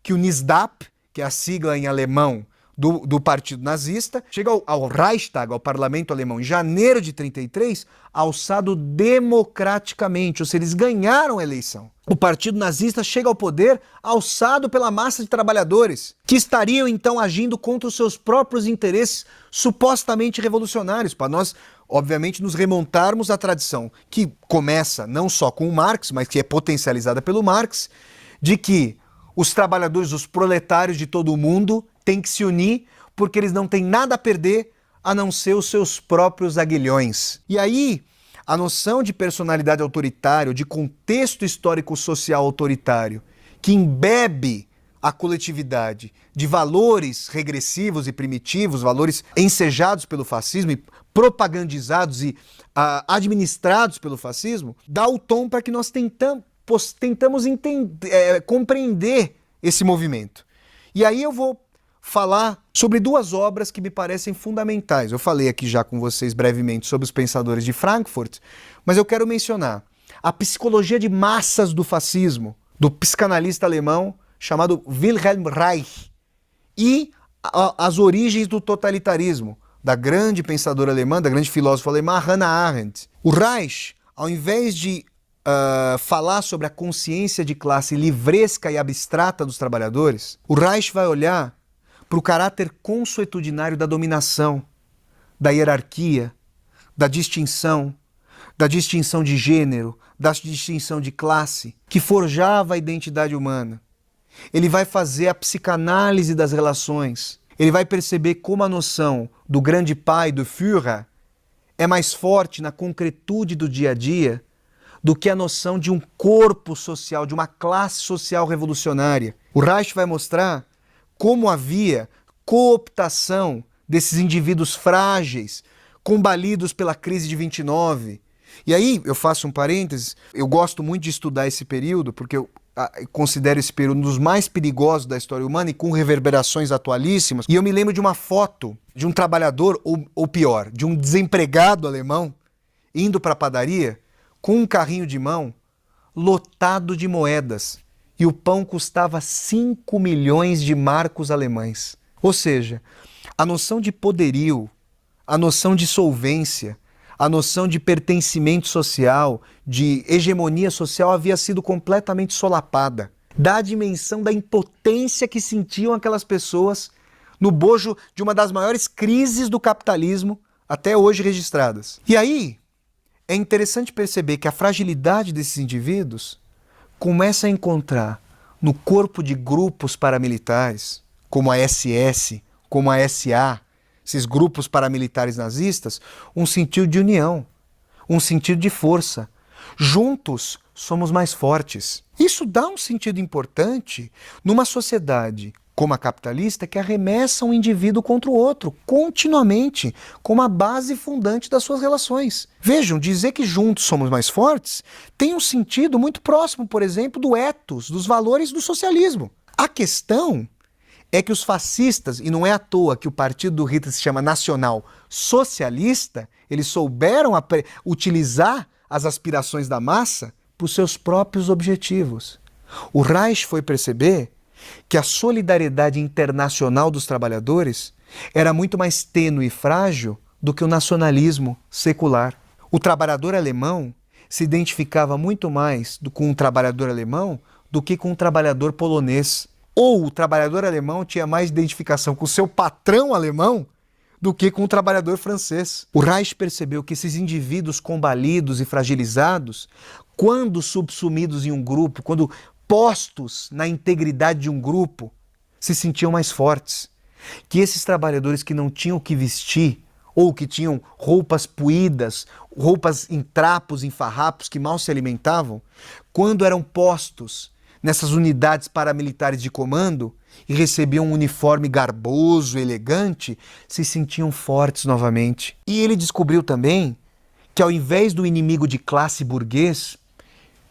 que o NSDAP, que é a sigla em alemão do Partido Nazista, chega ao Reichstag, ao Parlamento Alemão, em janeiro de 1933, alçado democraticamente, ou seja, eles ganharam a eleição. O Partido Nazista chega ao poder alçado pela massa de trabalhadores, que estariam então agindo contra os seus próprios interesses supostamente revolucionários, para nós, obviamente, nos remontarmos à tradição que começa não só com o Marx, mas que é potencializada pelo Marx, de que os trabalhadores, os proletários de todo o mundo têm que se unir porque eles não têm nada a perder a não ser os seus próprios aguilhões. E aí, a noção de personalidade autoritária, de contexto histórico-social autoritário, que embebe a coletividade de valores regressivos e primitivos, valores ensejados pelo fascismo e propagandizados e administrados pelo fascismo, dá o tom para que nós tentamos compreender esse movimento. E aí eu vou falar sobre duas obras que me parecem fundamentais. Eu falei aqui já com vocês brevemente sobre os pensadores de Frankfurt, mas eu quero mencionar a psicologia de massas do fascismo, do psicanalista alemão chamado Wilhelm Reich, e as origens do totalitarismo, da grande pensadora alemã, da grande filósofa alemã Hannah Arendt. O Reich, ao invés de falar sobre a consciência de classe livresca e abstrata dos trabalhadores, o Reich vai olhar para o caráter consuetudinário da dominação, da hierarquia, da distinção de gênero, da distinção de classe, que forjava a identidade humana. Ele vai fazer a psicanálise das relações, ele vai perceber como a noção do grande pai, do Führer, é mais forte na concretude do dia a dia do que a noção de um corpo social, de uma classe social revolucionária. O Reich vai mostrar como havia cooptação desses indivíduos frágeis, combalidos pela crise de 29. E aí, eu faço um parênteses, eu gosto muito de estudar esse período, porque eu considero esse período um dos mais perigosos da história humana e com reverberações atualíssimas. E eu me lembro de uma foto de um trabalhador, ou pior, de um desempregado alemão, indo para a padaria com um carrinho de mão lotado de moedas. E o pão custava 5 milhões de marcos alemães. Ou seja, a noção de poderio, a noção de solvência, a noção de pertencimento social, de hegemonia social havia sido completamente solapada. Da dimensão da impotência que sentiam aquelas pessoas no bojo de uma das maiores crises do capitalismo até hoje registradas. E aí, é interessante perceber que a fragilidade desses indivíduos começa a encontrar no corpo de grupos paramilitares, como a SS, como a SA, esses grupos paramilitares nazistas, um sentido de união, um sentido de força. Juntos somos mais fortes. Isso dá um sentido importante numa sociedade como a capitalista que arremessa um indivíduo contra o outro, continuamente, como a base fundante das suas relações. Vejam, dizer que juntos somos mais fortes tem um sentido muito próximo, por exemplo, do ethos, dos valores do socialismo. A questão é que os fascistas, e não é à toa que o partido do Hitler se chama Nacional Socialista, eles souberam utilizar as aspirações da massa para os seus próprios objetivos. O Reich foi perceber que a solidariedade internacional dos trabalhadores era muito mais tênue e frágil do que o nacionalismo secular. O trabalhador alemão se identificava muito mais com um trabalhador alemão do que com um trabalhador polonês. Ou o trabalhador alemão tinha mais identificação com o seu patrão alemão do que com o trabalhador francês. O Reich percebeu que esses indivíduos combalidos e fragilizados, quando subsumidos em um grupo, quando postos na integridade de um grupo, se sentiam mais fortes. Que esses trabalhadores que não tinham o que vestir, ou que tinham roupas puídas, roupas em trapos, em farrapos, que mal se alimentavam, quando eram postos nessas unidades paramilitares de comando e recebiam um uniforme garboso, elegante, se sentiam fortes novamente. E ele descobriu também que ao invés do inimigo de classe burguês,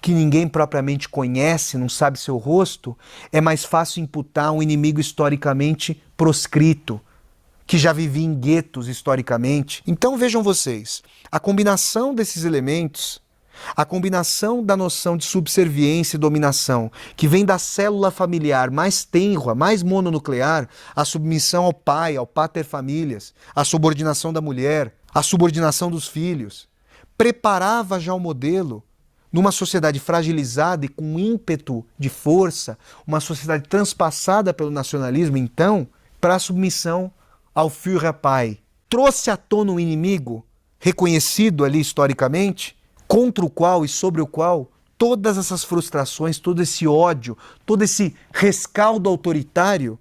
que ninguém propriamente conhece, não sabe seu rosto, é mais fácil imputar um inimigo historicamente proscrito, que já vivia em guetos historicamente. Então vejam vocês, a combinação desses elementos, a combinação da noção de subserviência e dominação, que vem da célula familiar mais tenra, mais mononuclear, a submissão ao pai, ao pater familias, a subordinação da mulher, a subordinação dos filhos, preparava já o modelo numa sociedade fragilizada e com ímpeto de força, uma sociedade transpassada pelo nacionalismo, então, para a submissão ao Führer-Pai. Trouxe à tona um inimigo reconhecido ali historicamente, contra o qual e sobre o qual todas essas frustrações, todo esse ódio, todo esse rescaldo autoritário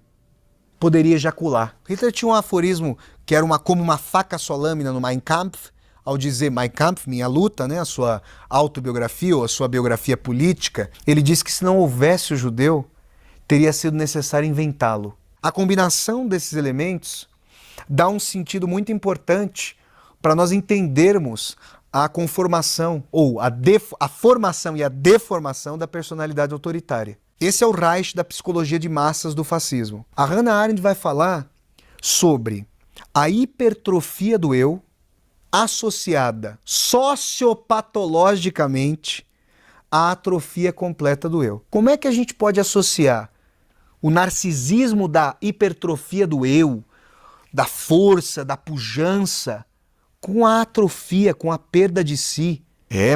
poderia ejacular. Hitler tinha um aforismo que era como uma faca sua lâmina no Mein Kampf, ao dizer Mein Kampf, minha luta, né, a sua autobiografia ou a sua biografia política, ele disse que se não houvesse o judeu, teria sido necessário inventá-lo. A combinação desses elementos dá um sentido muito importante para nós entendermos a conformação, ou a formação e a deformação da personalidade autoritária. Esse é o Reich da psicologia de massas do fascismo. A Hannah Arendt vai falar sobre a hipertrofia do eu, associada sociopatologicamente à atrofia completa do eu. Como é que a gente pode associar o narcisismo da hipertrofia do eu, da força, da pujança, com a atrofia, com a perda de si?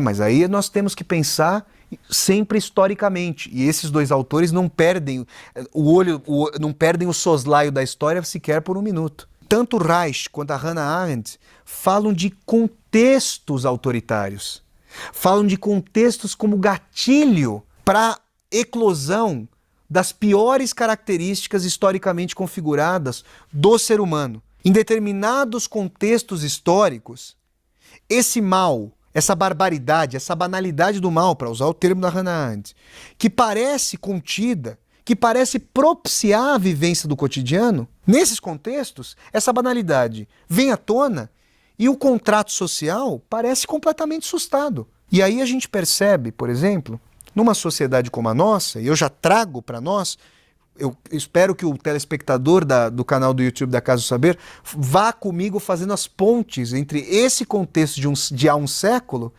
Mas aí nós temos que pensar sempre historicamente. E esses dois autores não perdem não perdem o soslaio da história sequer por um minuto. Tanto Reich quanto a Hannah Arendt falam de contextos autoritários. Falam de contextos como gatilho para a eclosão das piores características historicamente configuradas do ser humano. Em determinados contextos históricos, esse mal, essa barbaridade, essa banalidade do mal, para usar o termo da Hannah Arendt, que parece contida, que parece propiciar a vivência do cotidiano, nesses contextos, essa banalidade vem à tona e o contrato social parece completamente assustado. E aí a gente percebe, por exemplo, numa sociedade como a nossa, e eu já trago para nós, eu espero que o telespectador do canal do YouTube da Casa do Saber vá comigo fazendo as pontes entre esse contexto de há um século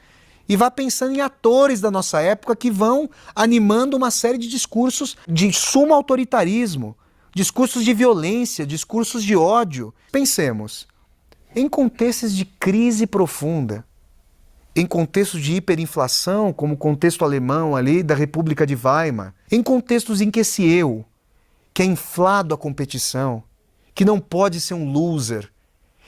e vá pensando em atores da nossa época que vão animando uma série de discursos de sumo autoritarismo, discursos de violência, discursos de ódio. Pensemos, em contextos de crise profunda, em contextos de hiperinflação, como o contexto alemão ali da República de Weimar, em contextos em que esse eu, que é inflado à competição, que não pode ser um loser,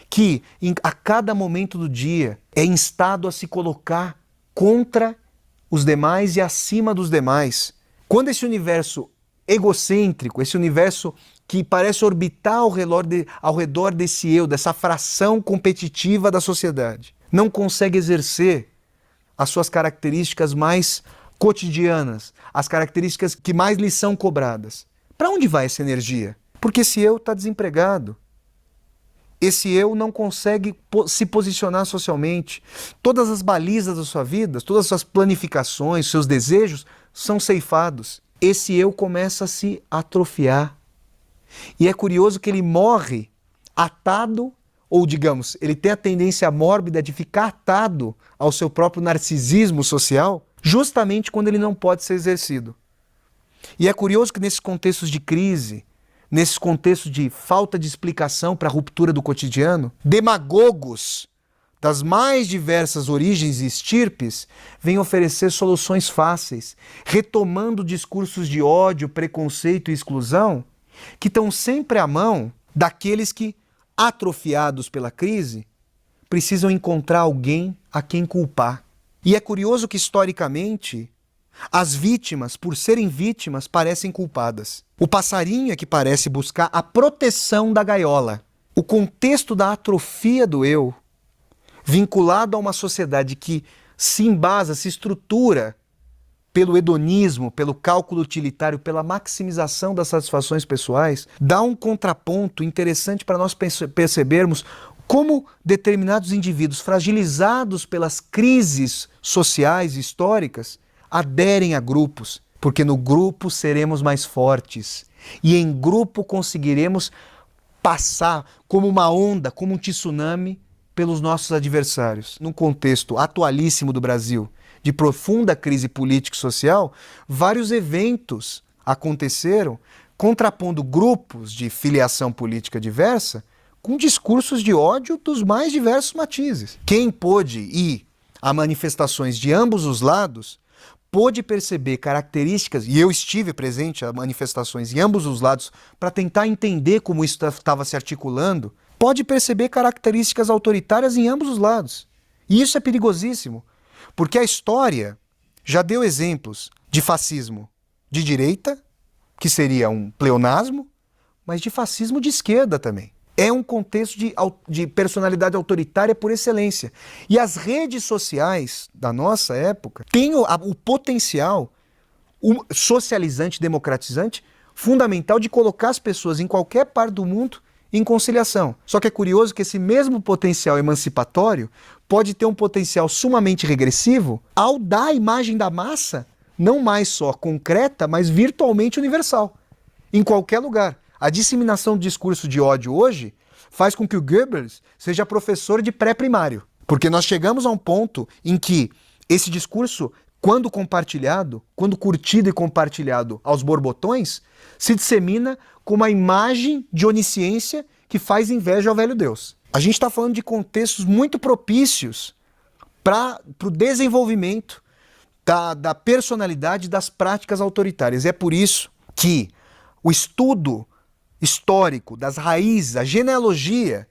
que a cada momento do dia é instado a se colocar contra os demais e acima dos demais. Quando esse universo egocêntrico, esse universo que parece orbitar ao redor desse eu, dessa fração competitiva da sociedade, não consegue exercer as suas características mais cotidianas, as características que mais lhe são cobradas. Para onde vai essa energia? Porque esse eu está desempregado. Esse eu não consegue se posicionar socialmente. Todas as balizas da sua vida, todas as suas planificações, seus desejos são ceifados. Esse eu começa a se atrofiar. E é curioso que ele morre atado, ou digamos, ele tem a tendência mórbida de ficar atado ao seu próprio narcisismo social, justamente quando ele não pode ser exercido. E é curioso que nesses contextos de crise, nesses contextos de falta de explicação para a ruptura do cotidiano, demagogos das mais diversas origens e estirpes vêm oferecer soluções fáceis, retomando discursos de ódio, preconceito e exclusão que estão sempre à mão daqueles que, atrofiados pela crise, precisam encontrar alguém a quem culpar. E é curioso que, historicamente, as vítimas, por serem vítimas, parecem culpadas. O passarinho é que parece buscar a proteção da gaiola. O contexto da atrofia do eu, vinculado a uma sociedade que se embasa, se estrutura pelo hedonismo, pelo cálculo utilitário, pela maximização das satisfações pessoais, dá um contraponto interessante para nós percebermos como determinados indivíduos fragilizados pelas crises sociais e históricas aderem a grupos, porque no grupo seremos mais fortes e em grupo conseguiremos passar como uma onda, como um tsunami pelos nossos adversários. Num contexto atualíssimo do Brasil, de profunda crise política e social, vários eventos aconteceram contrapondo grupos de filiação política diversa com discursos de ódio dos mais diversos matizes. Quem pôde ir a manifestações de ambos os lados pôde perceber características, e eu estive presente a manifestações em ambos os lados para tentar entender como isso estava se articulando, pode perceber características autoritárias em ambos os lados. E isso é perigosíssimo, porque a história já deu exemplos de fascismo de direita, que seria um pleonasmo, mas de fascismo de esquerda também. É um contexto de personalidade autoritária por excelência. E as redes sociais da nossa época têm o potencial socializante, democratizante, fundamental de colocar as pessoas em qualquer parte do mundo em conciliação. Só que é curioso que esse mesmo potencial emancipatório pode ter um potencial sumamente regressivo ao dar a imagem da massa não mais só concreta, mas virtualmente universal, em qualquer lugar. A disseminação do discurso de ódio hoje faz com que o Goebbels seja professor de pré-primário, porque nós chegamos a um ponto em que esse discurso, quando compartilhado, quando curtido e compartilhado aos borbotões, se dissemina com uma imagem de onisciência que faz inveja ao velho Deus. A gente está falando de contextos muito propícios para o desenvolvimento da personalidade das práticas autoritárias. É por isso que o estudo histórico das raízes, a genealogia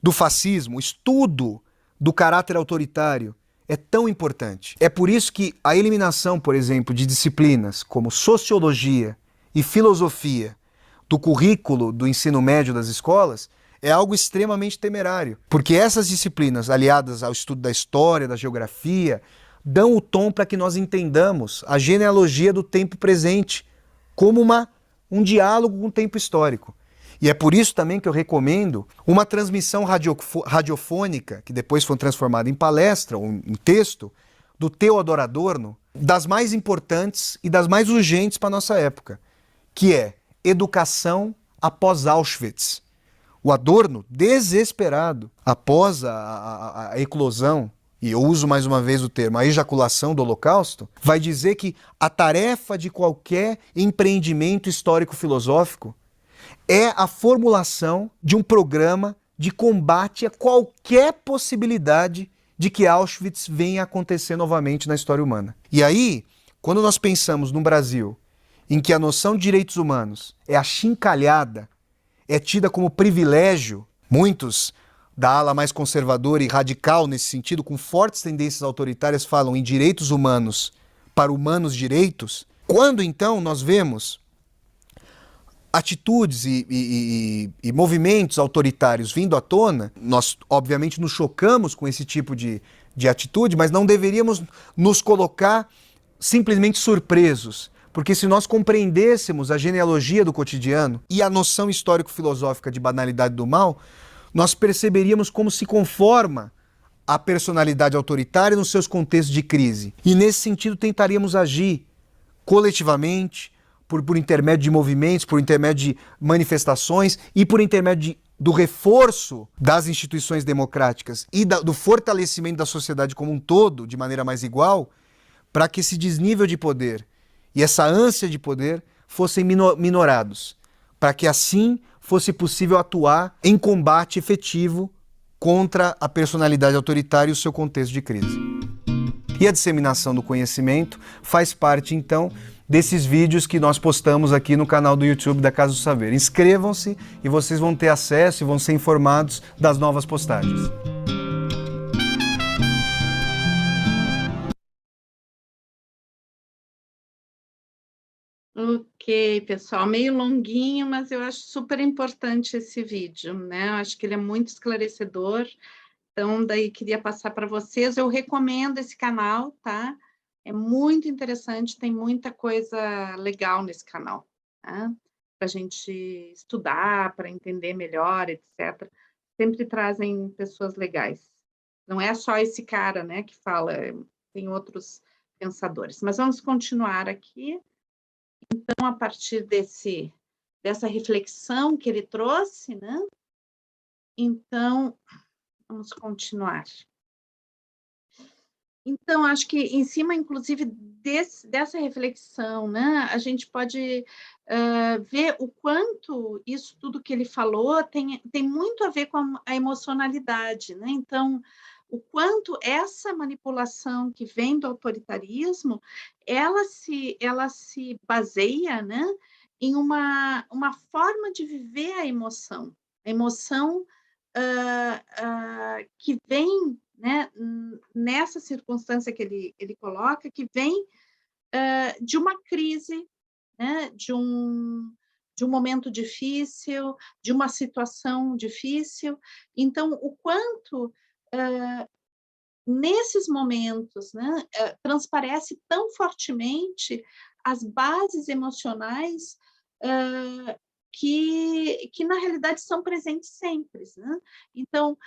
do fascismo, o estudo do caráter autoritário é tão importante. É por isso que a eliminação, por exemplo, de disciplinas como sociologia e filosofia do currículo do ensino médio das escolas é algo extremamente temerário, porque essas disciplinas, aliadas ao estudo da história, da geografia, dão o tom para que nós entendamos a genealogia do tempo presente como um diálogo com o tempo histórico. E é por isso também que eu recomendo uma transmissão radiofônica, que depois foi transformada em palestra ou em texto, do Theodor Adorno, das mais importantes e das mais urgentes para a nossa época, que é Educação após Auschwitz. O Adorno, desesperado, após a eclosão, e eu uso mais uma vez o termo, a ejaculação do Holocausto, vai dizer que a tarefa de qualquer empreendimento histórico-filosófico é a formulação de um programa de combate a qualquer possibilidade de que Auschwitz venha a acontecer novamente na história humana. E aí, quando nós pensamos no Brasil, em que a noção de direitos humanos é achincalhada, é tida como privilégio, muitos da ala mais conservadora e radical nesse sentido, com fortes tendências autoritárias, falam em direitos humanos para humanos direitos, quando então nós vemos atitudes e movimentos autoritários vindo à tona, nós obviamente nos chocamos com esse tipo de atitude, mas não deveríamos nos colocar simplesmente surpresos, porque se nós compreendêssemos a genealogia do cotidiano e a noção histórico-filosófica de banalidade do mal, nós perceberíamos como se conforma a personalidade autoritária nos seus contextos de crise. E nesse sentido tentaríamos agir coletivamente, por intermédio de movimentos, por intermédio de manifestações e por intermédio do reforço das instituições democráticas e do fortalecimento da sociedade como um todo, de maneira mais igual, para que esse desnível de poder e essa ânsia de poder fossem minorados, para que assim fosse possível atuar em combate efetivo contra a personalidade autoritária e o seu contexto de crise. E a disseminação do conhecimento faz parte, então, desses vídeos que nós postamos aqui no canal do YouTube da Casa do Saber. Inscrevam-se e vocês vão ter acesso e vão ser informados das novas postagens. Ok, pessoal, meio longuinho, mas eu acho super importante esse vídeo, né? Eu acho que ele é muito esclarecedor, então daí queria passar para vocês. Eu recomendo esse canal, tá? É muito interessante, tem muita coisa legal nesse canal, tá? Para a gente estudar, para entender melhor, etc. Sempre trazem pessoas legais. Não é só esse cara, né, que fala, tem outros pensadores. Mas vamos continuar aqui. Então, a partir dessa reflexão que ele trouxe, né? Então, vamos continuar. Então, acho que em cima, inclusive, dessa reflexão, né, a gente pode ver o quanto isso tudo que ele falou tem muito a ver com a emocionalidade, né? Então, o quanto essa manipulação que vem do autoritarismo, ela se baseia, né, em uma forma de viver a emoção que vem, né, nessa circunstância que ele coloca, que vem de uma crise, né, de um momento difícil, de uma situação difícil. Então, o quanto nesses momentos, né, transparece tão fortemente as bases emocionais que na realidade são presentes sempre, né? Então,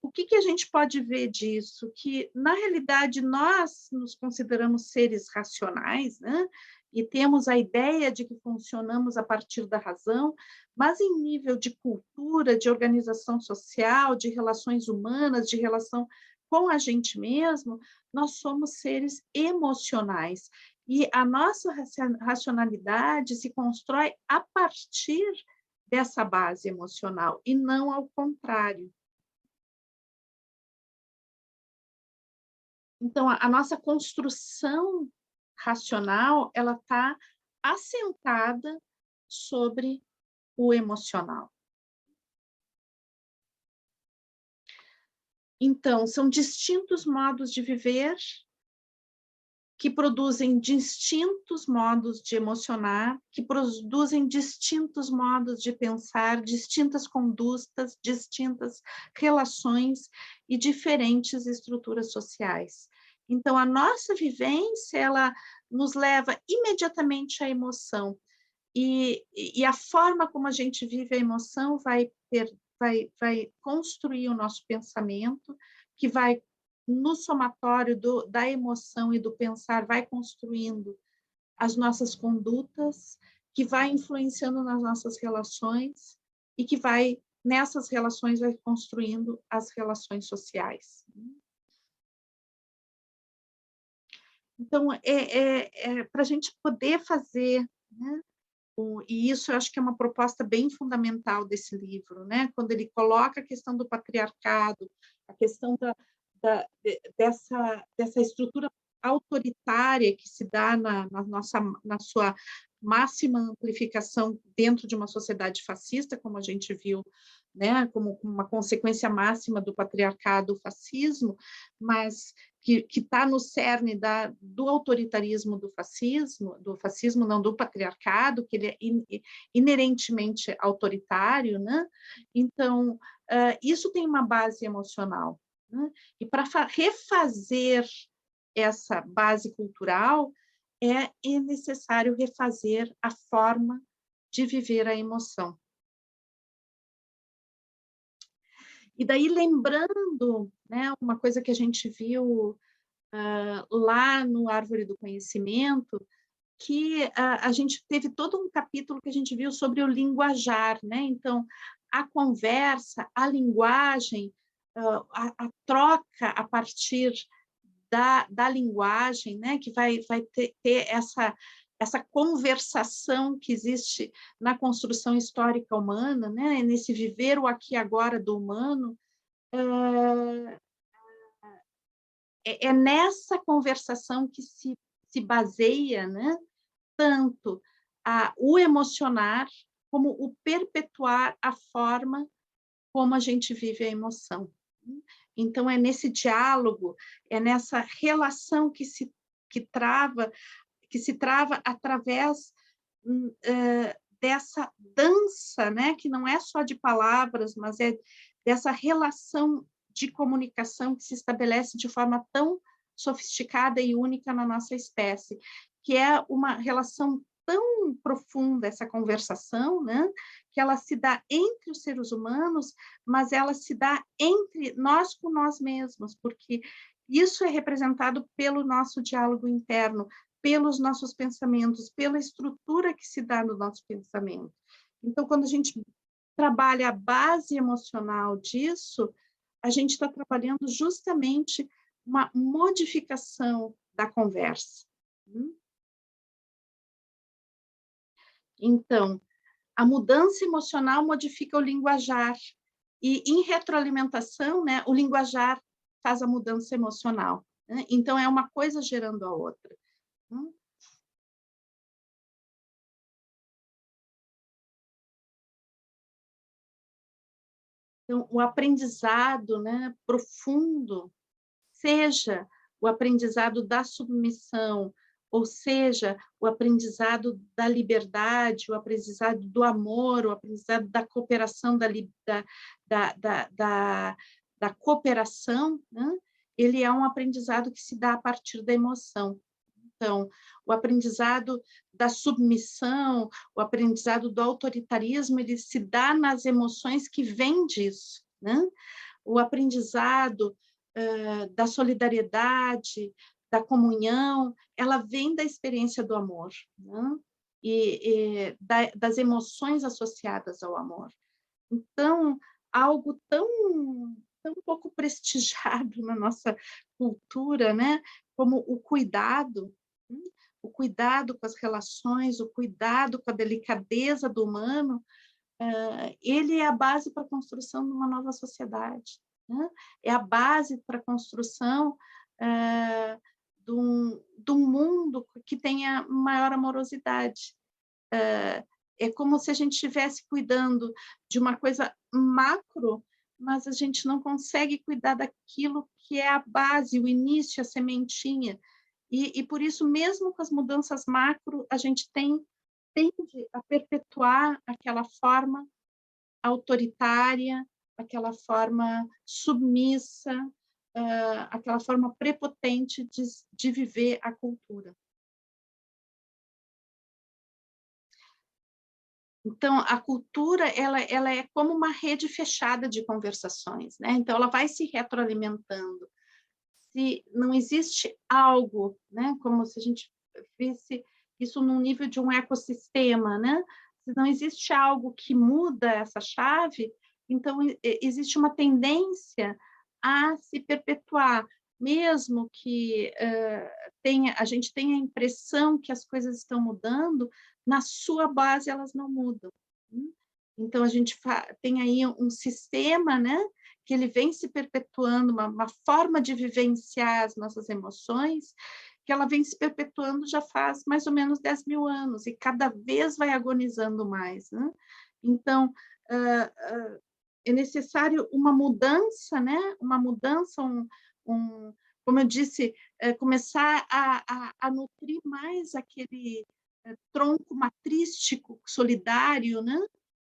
o que a gente pode ver disso? Que, na realidade, nós nos consideramos seres racionais, né? E temos a ideia de que funcionamos a partir da razão, mas em nível de cultura, de organização social, de relações humanas, de relação com a gente mesmo, nós somos seres emocionais. E a nossa racionalidade se constrói a partir dessa base emocional, e não ao contrário. Então, a nossa construção racional, ela está assentada sobre o emocional. Então, são distintos modos de viver que produzem distintos modos de emocionar, que produzem distintos modos de pensar, distintas condutas, distintas relações e diferentes estruturas sociais. Então, a nossa vivência, ela nos leva imediatamente à emoção, e a forma como a gente vive a emoção vai construir o nosso pensamento, que vai, no somatório da emoção e do pensar, vai construindo as nossas condutas, que vai influenciando nas nossas relações, e que vai, nessas relações, vai construindo as relações sociais. Então, para a gente poder fazer, né, e isso eu acho que é uma proposta bem fundamental desse livro, né? Quando ele coloca a questão do patriarcado, a questão dessa estrutura autoritária que se dá na sua máxima amplificação dentro de uma sociedade fascista, como a gente viu, né, como uma consequência máxima do patriarcado, o fascismo, mas que está no cerne do autoritarismo do fascismo não, do patriarcado, que ele é inerentemente autoritário, né? Então, isso tem uma base emocional, né? E para refazer essa base cultural, é necessário refazer a forma de viver a emoção. E daí, lembrando, né, uma coisa que a gente viu lá no Árvore do Conhecimento, que a gente teve todo um capítulo que a gente viu sobre o linguajar, né? Então, a conversa, a linguagem, a troca a partir da linguagem, né? Que vai ter essa conversação que existe na construção histórica humana, né? Nesse viver o aqui e agora do humano, é nessa conversação que se baseia, né, tanto o emocionar como o perpetuar a forma como a gente vive a emoção. Então, é nesse diálogo, é nessa relação que se trava através dessa dança, né, que não é só de palavras, mas é dessa relação de comunicação que se estabelece de forma tão sofisticada e única na nossa espécie, que é uma relação tão profunda, essa conversação, né, que ela se dá entre os seres humanos, mas ela se dá entre nós com nós mesmos, porque isso é representado pelo nosso diálogo interno, pelos nossos pensamentos, pela estrutura que se dá no nosso pensamento. Então, quando a gente trabalha a base emocional disso, a gente está trabalhando justamente uma modificação da conversa. Então, a mudança emocional modifica o linguajar, e em retroalimentação, né, o linguajar faz a mudança emocional, né? Então, é uma coisa gerando a outra. Então, o aprendizado, né, profundo, seja o aprendizado da submissão, ou seja, o aprendizado da liberdade, o aprendizado do amor, o aprendizado da cooperação, da cooperação, né? Ele é um aprendizado que se dá a partir da emoção. Então, o aprendizado da submissão, o aprendizado do autoritarismo, ele se dá nas emoções que vêm disso, né? O aprendizado da solidariedade, da comunhão, ela vem da experiência do amor, né? Das emoções associadas ao amor. Então, algo tão pouco prestigiado na nossa cultura, né? Como o cuidado com as relações, o cuidado com a delicadeza do humano, ele é a base para a construção de uma nova sociedade, né? É a base para a construção de um mundo que tenha maior amorosidade. É como se a gente estivesse cuidando de uma coisa macro, mas a gente não consegue cuidar daquilo que é a base, o início, a sementinha. E por isso, mesmo com as mudanças macro, a gente tende a perpetuar aquela forma autoritária, aquela forma submissa, aquela forma prepotente de viver a cultura. Então, a cultura ela é como uma rede fechada de conversações, né? Então, ela vai se retroalimentando. Se não existe algo, né? Como se a gente visse isso num nível de um ecossistema, né? Se não existe algo que muda essa chave, então existe uma tendência a se perpetuar, mesmo que a gente tenha a impressão que as coisas estão mudando, na sua base elas não mudam. Então, a gente tem aí um sistema, né, que ele vem se perpetuando, uma forma de vivenciar as nossas emoções, que ela vem se perpetuando já faz mais ou menos 10 mil anos, e cada vez vai agonizando mais, né? Então, é necessário uma mudança, né? Uma mudança, como eu disse, começar a nutrir mais aquele tronco matrístico, solidário, né?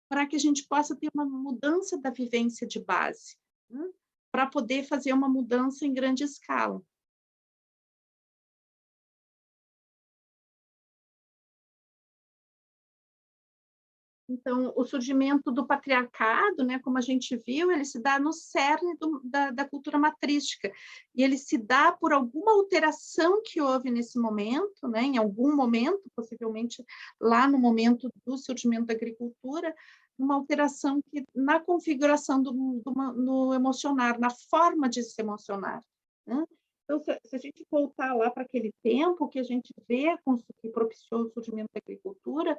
Para que a gente possa ter uma mudança da vivência de base, né? Para poder fazer uma mudança em grande escala. Então, o surgimento do patriarcado, né, como a gente viu, ele se dá no cerne da cultura matrística, e ele se dá por alguma alteração que houve nesse momento, né, em algum momento, possivelmente lá no momento do surgimento da agricultura, uma alteração que, na configuração no emocionar, na forma de se emocionar, né? Então, se a gente voltar lá para aquele tempo, que a gente vê que propiciou o surgimento da agricultura,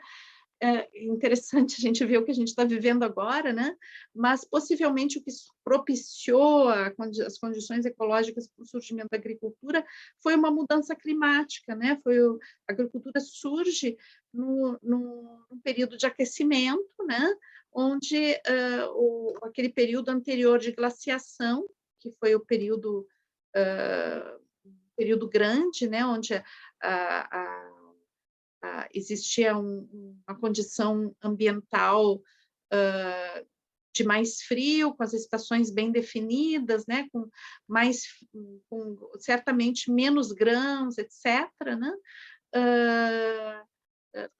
é interessante a gente ver o que a gente está vivendo agora, né? Mas possivelmente o que propiciou as condições ecológicas para o surgimento da agricultura foi uma mudança climática, né? A agricultura surge num período de aquecimento, né? Onde aquele período anterior de glaciação, que foi o período grande, né? Onde existia uma condição ambiental de mais frio, com as estações bem definidas, né? Com certamente menos grãos, etc., né?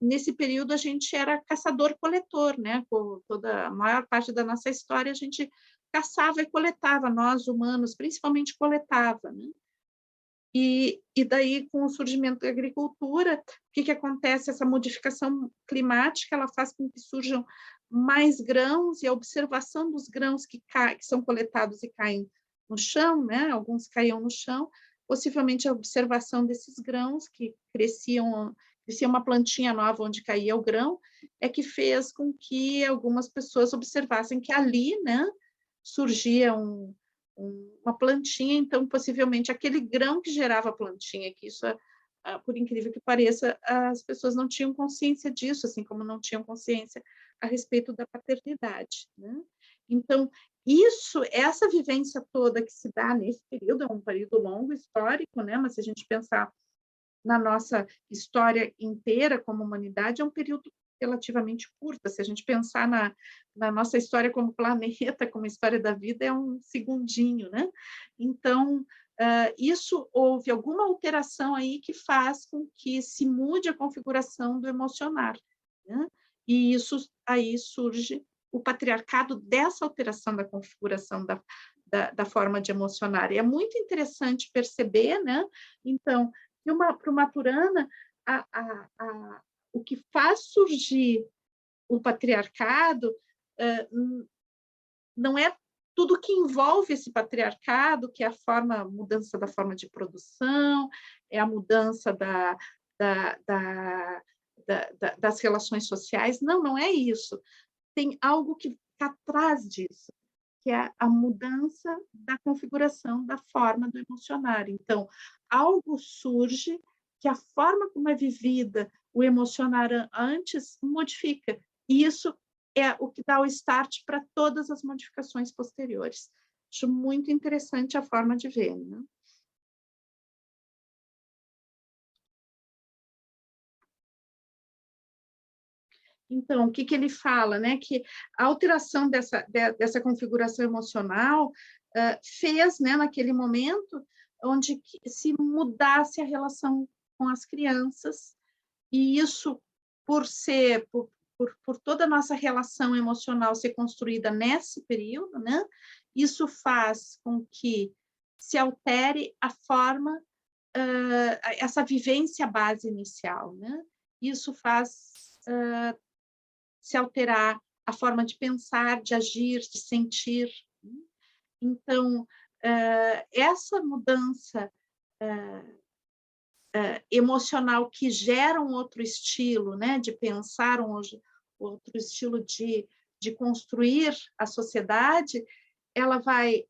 Nesse período a gente era caçador-coletor, né? A maior parte da nossa história a gente caçava e coletava, nós humanos principalmente coletava, né? E daí, com o surgimento da agricultura, o que acontece? Essa modificação climática, ela faz com que surjam mais grãos, e a observação dos grãos que são coletados e caem no chão, né? Alguns caíam no chão, possivelmente a observação desses grãos que crescia uma plantinha nova onde caía o grão, é que fez com que algumas pessoas observassem que ali, né, surgia uma plantinha, então, possivelmente, aquele grão que gerava a plantinha, que isso, por incrível que pareça, as pessoas não tinham consciência disso, assim como não tinham consciência a respeito da paternidade, né? Então, essa vivência toda que se dá nesse período, é um período longo, histórico, né? Mas se a gente pensar na nossa história inteira como humanidade, é um período relativamente curta. Se a gente pensar na nossa história como planeta, como história da vida, é um segundinho, né? Então, houve alguma alteração aí que faz com que se mude a configuração do emocionar, né? E isso aí surge o patriarcado dessa alteração da configuração da forma de emocionar. E é muito interessante perceber, né? Então, para uma Maturana, o que faz surgir o patriarcado não é tudo que envolve esse patriarcado, que é a mudança da forma de produção, é a mudança das relações sociais. Não é isso. Tem algo que está atrás disso, que é a mudança da configuração da forma do emocionar. Então, algo surge que a forma como é vivida o emocionar antes modifica. E isso é o que dá o start para todas as modificações posteriores. Acho muito interessante a forma de ver, né? Então, o que ele fala, né? Que a alteração dessa configuração emocional fez, né, naquele momento, onde se mudasse a relação com as crianças, e isso, por toda a nossa relação emocional ser construída nesse período, né? Isso faz com que se altere a forma, essa vivência base inicial, né? Isso faz se alterar a forma de pensar, de agir, de sentir. Então, essa mudança emocional que gera um outro estilo, né, de pensar, outro estilo de construir a sociedade, ela vai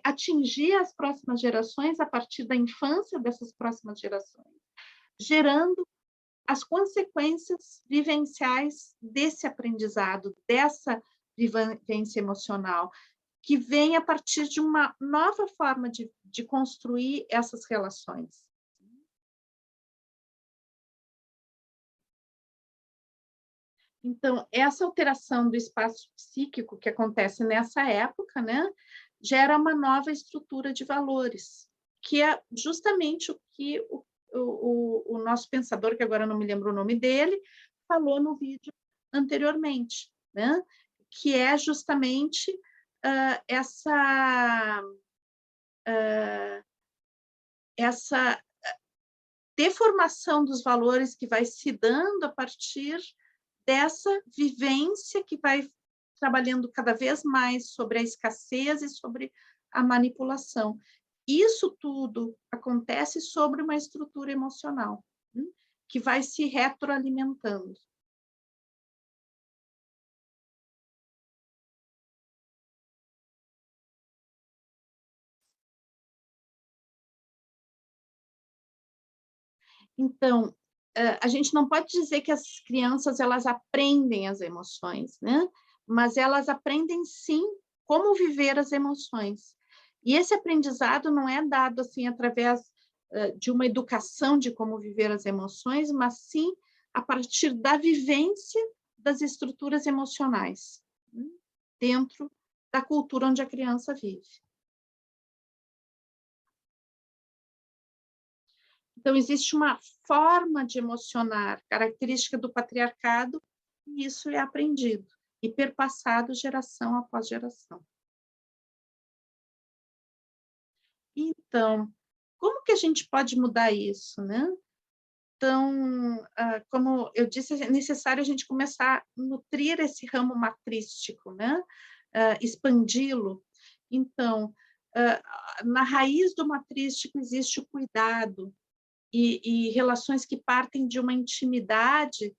atingir as próximas gerações a partir da infância dessas próximas gerações, gerando as consequências vivenciais desse aprendizado, dessa vivência emocional, que vem a partir de uma nova forma de construir essas relações. Então, essa alteração do espaço psíquico que acontece nessa época, né, gera uma nova estrutura de valores, que é justamente o que o nosso pensador, que agora não me lembro o nome dele, falou no vídeo anteriormente, né? Que é justamente essa deformação dos valores que vai se dando a partir dessa vivência que vai trabalhando cada vez mais sobre a escassez e sobre a manipulação. Isso tudo acontece sobre uma estrutura emocional, que vai se retroalimentando. Então, a gente não pode dizer que as crianças elas aprendem as emoções, né? Mas elas aprendem, sim, como viver as emoções. E esse aprendizado não é dado assim através de uma educação de como viver as emoções, mas sim a partir da vivência das estruturas emocionais. dentro da cultura onde a criança vive. Então, existe uma forma de emocionar característica do patriarcado, e isso é aprendido e perpassado geração após geração. Então, como que a gente pode mudar isso, né? Então, como eu disse, é necessário a gente começar a nutrir esse ramo matrístico, né? Expandi-lo. Então, na raiz do matrístico existe o cuidado e relações que partem de uma intimidade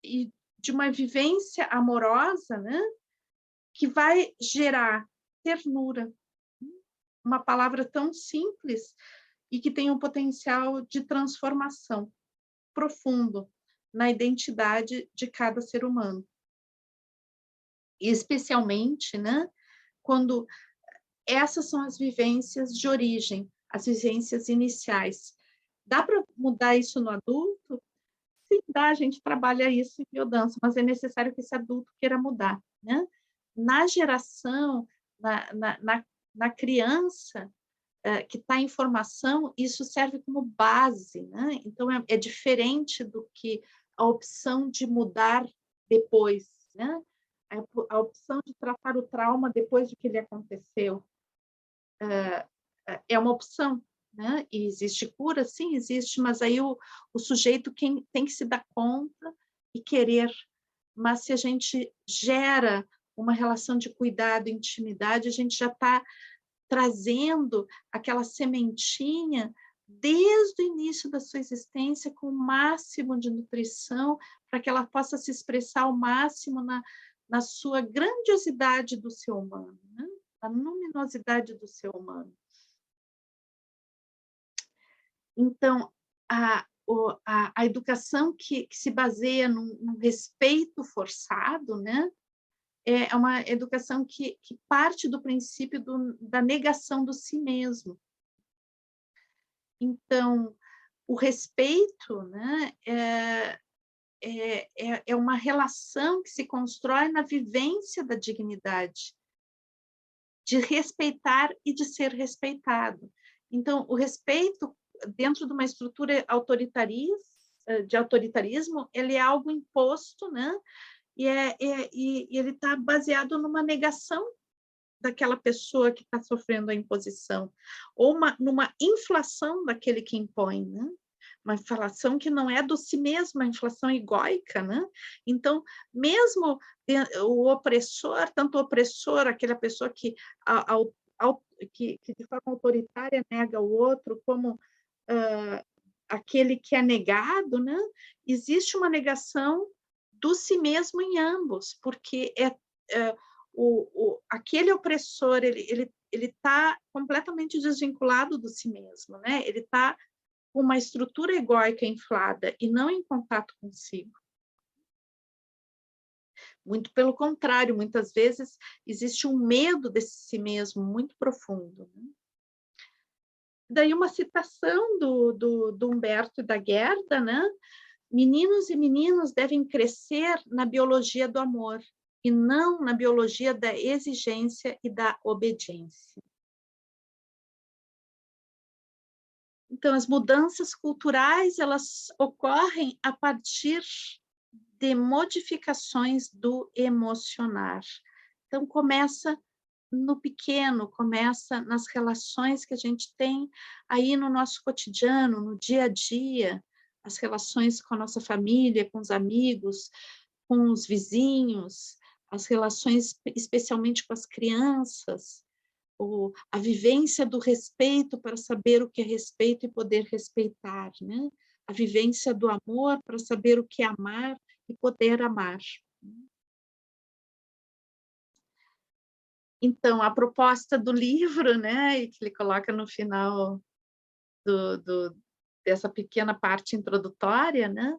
e de uma vivência amorosa, né? Que vai gerar ternura. Uma palavra tão simples e que tem um potencial de transformação profundo na identidade de cada ser humano. E especialmente, né, quando essas são as vivências de origem, as vivências iniciais. Dá para mudar isso no adulto? Sim, dá, a gente trabalha isso em biodança, mas é necessário que esse adulto queira mudar, né? Na geração, na criança, que está em formação, isso serve como base, né? Então, é diferente do que a opção de mudar depois, né? A opção de tratar o trauma depois do que lhe aconteceu é uma opção, né? E existe cura? Sim, existe, mas aí o sujeito tem que se dar conta e querer. Mas se a gente gera uma relação de cuidado e intimidade, a gente já está trazendo aquela sementinha desde o início da sua existência com o máximo de nutrição para que ela possa se expressar ao máximo na sua grandiosidade do ser humano, né? A luminosidade do ser humano. Então, a educação que se baseia num respeito forçado, né? É uma educação que parte do princípio da negação do si mesmo. Então, o respeito, né, é uma relação que se constrói na vivência da dignidade, de respeitar e de ser respeitado. Então, o respeito, dentro de uma estrutura de autoritarismo, ele é algo imposto, né? E ele está baseado numa negação daquela pessoa que está sofrendo a imposição, ou numa inflação daquele que impõe, né? Uma inflação que não é do si mesmo, uma inflação egóica, né? Então, mesmo o opressor, tanto o opressor, aquela pessoa que de forma autoritária nega o outro, como aquele que é negado, né? Existe uma negação do si mesmo em ambos, porque aquele opressor ele está completamente desvinculado do si mesmo, né? Ele está com uma estrutura egóica inflada e não em contato consigo. Muito pelo contrário, muitas vezes existe um medo desse si mesmo muito profundo, né? Daí uma citação do Humberto e da Gerda, né? Meninos e meninas devem crescer na biologia do amor e não na biologia da exigência e da obediência. Então, as mudanças culturais, elas ocorrem a partir de modificações do emocionar. Então, começa no pequeno, começa nas relações que a gente tem aí no nosso cotidiano, no dia a dia, as relações com a nossa família, com os amigos, com os vizinhos, as relações especialmente com as crianças, a vivência do respeito para saber o que é respeito e poder respeitar, né? A vivência do amor para saber o que é amar e poder amar. Então, a proposta do livro, né, que ele coloca no final dessa pequena parte introdutória, né,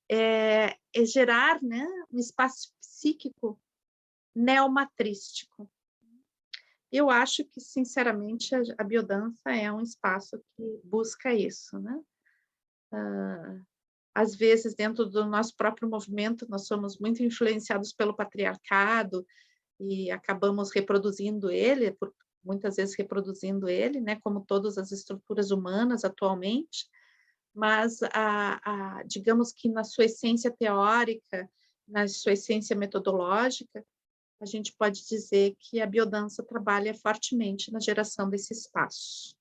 é gerar, né, um espaço psíquico neomatrístico. Eu acho que, sinceramente, a biodança é um espaço que busca isso, né? Às vezes, dentro do nosso próprio movimento, nós somos muito influenciados pelo patriarcado, e acabamos reproduzindo ele, muitas vezes reproduzindo ele, né, como todas as estruturas humanas atualmente, mas digamos que na sua essência teórica, na sua essência metodológica, a gente pode dizer que a biodança trabalha fortemente na geração desse espaço.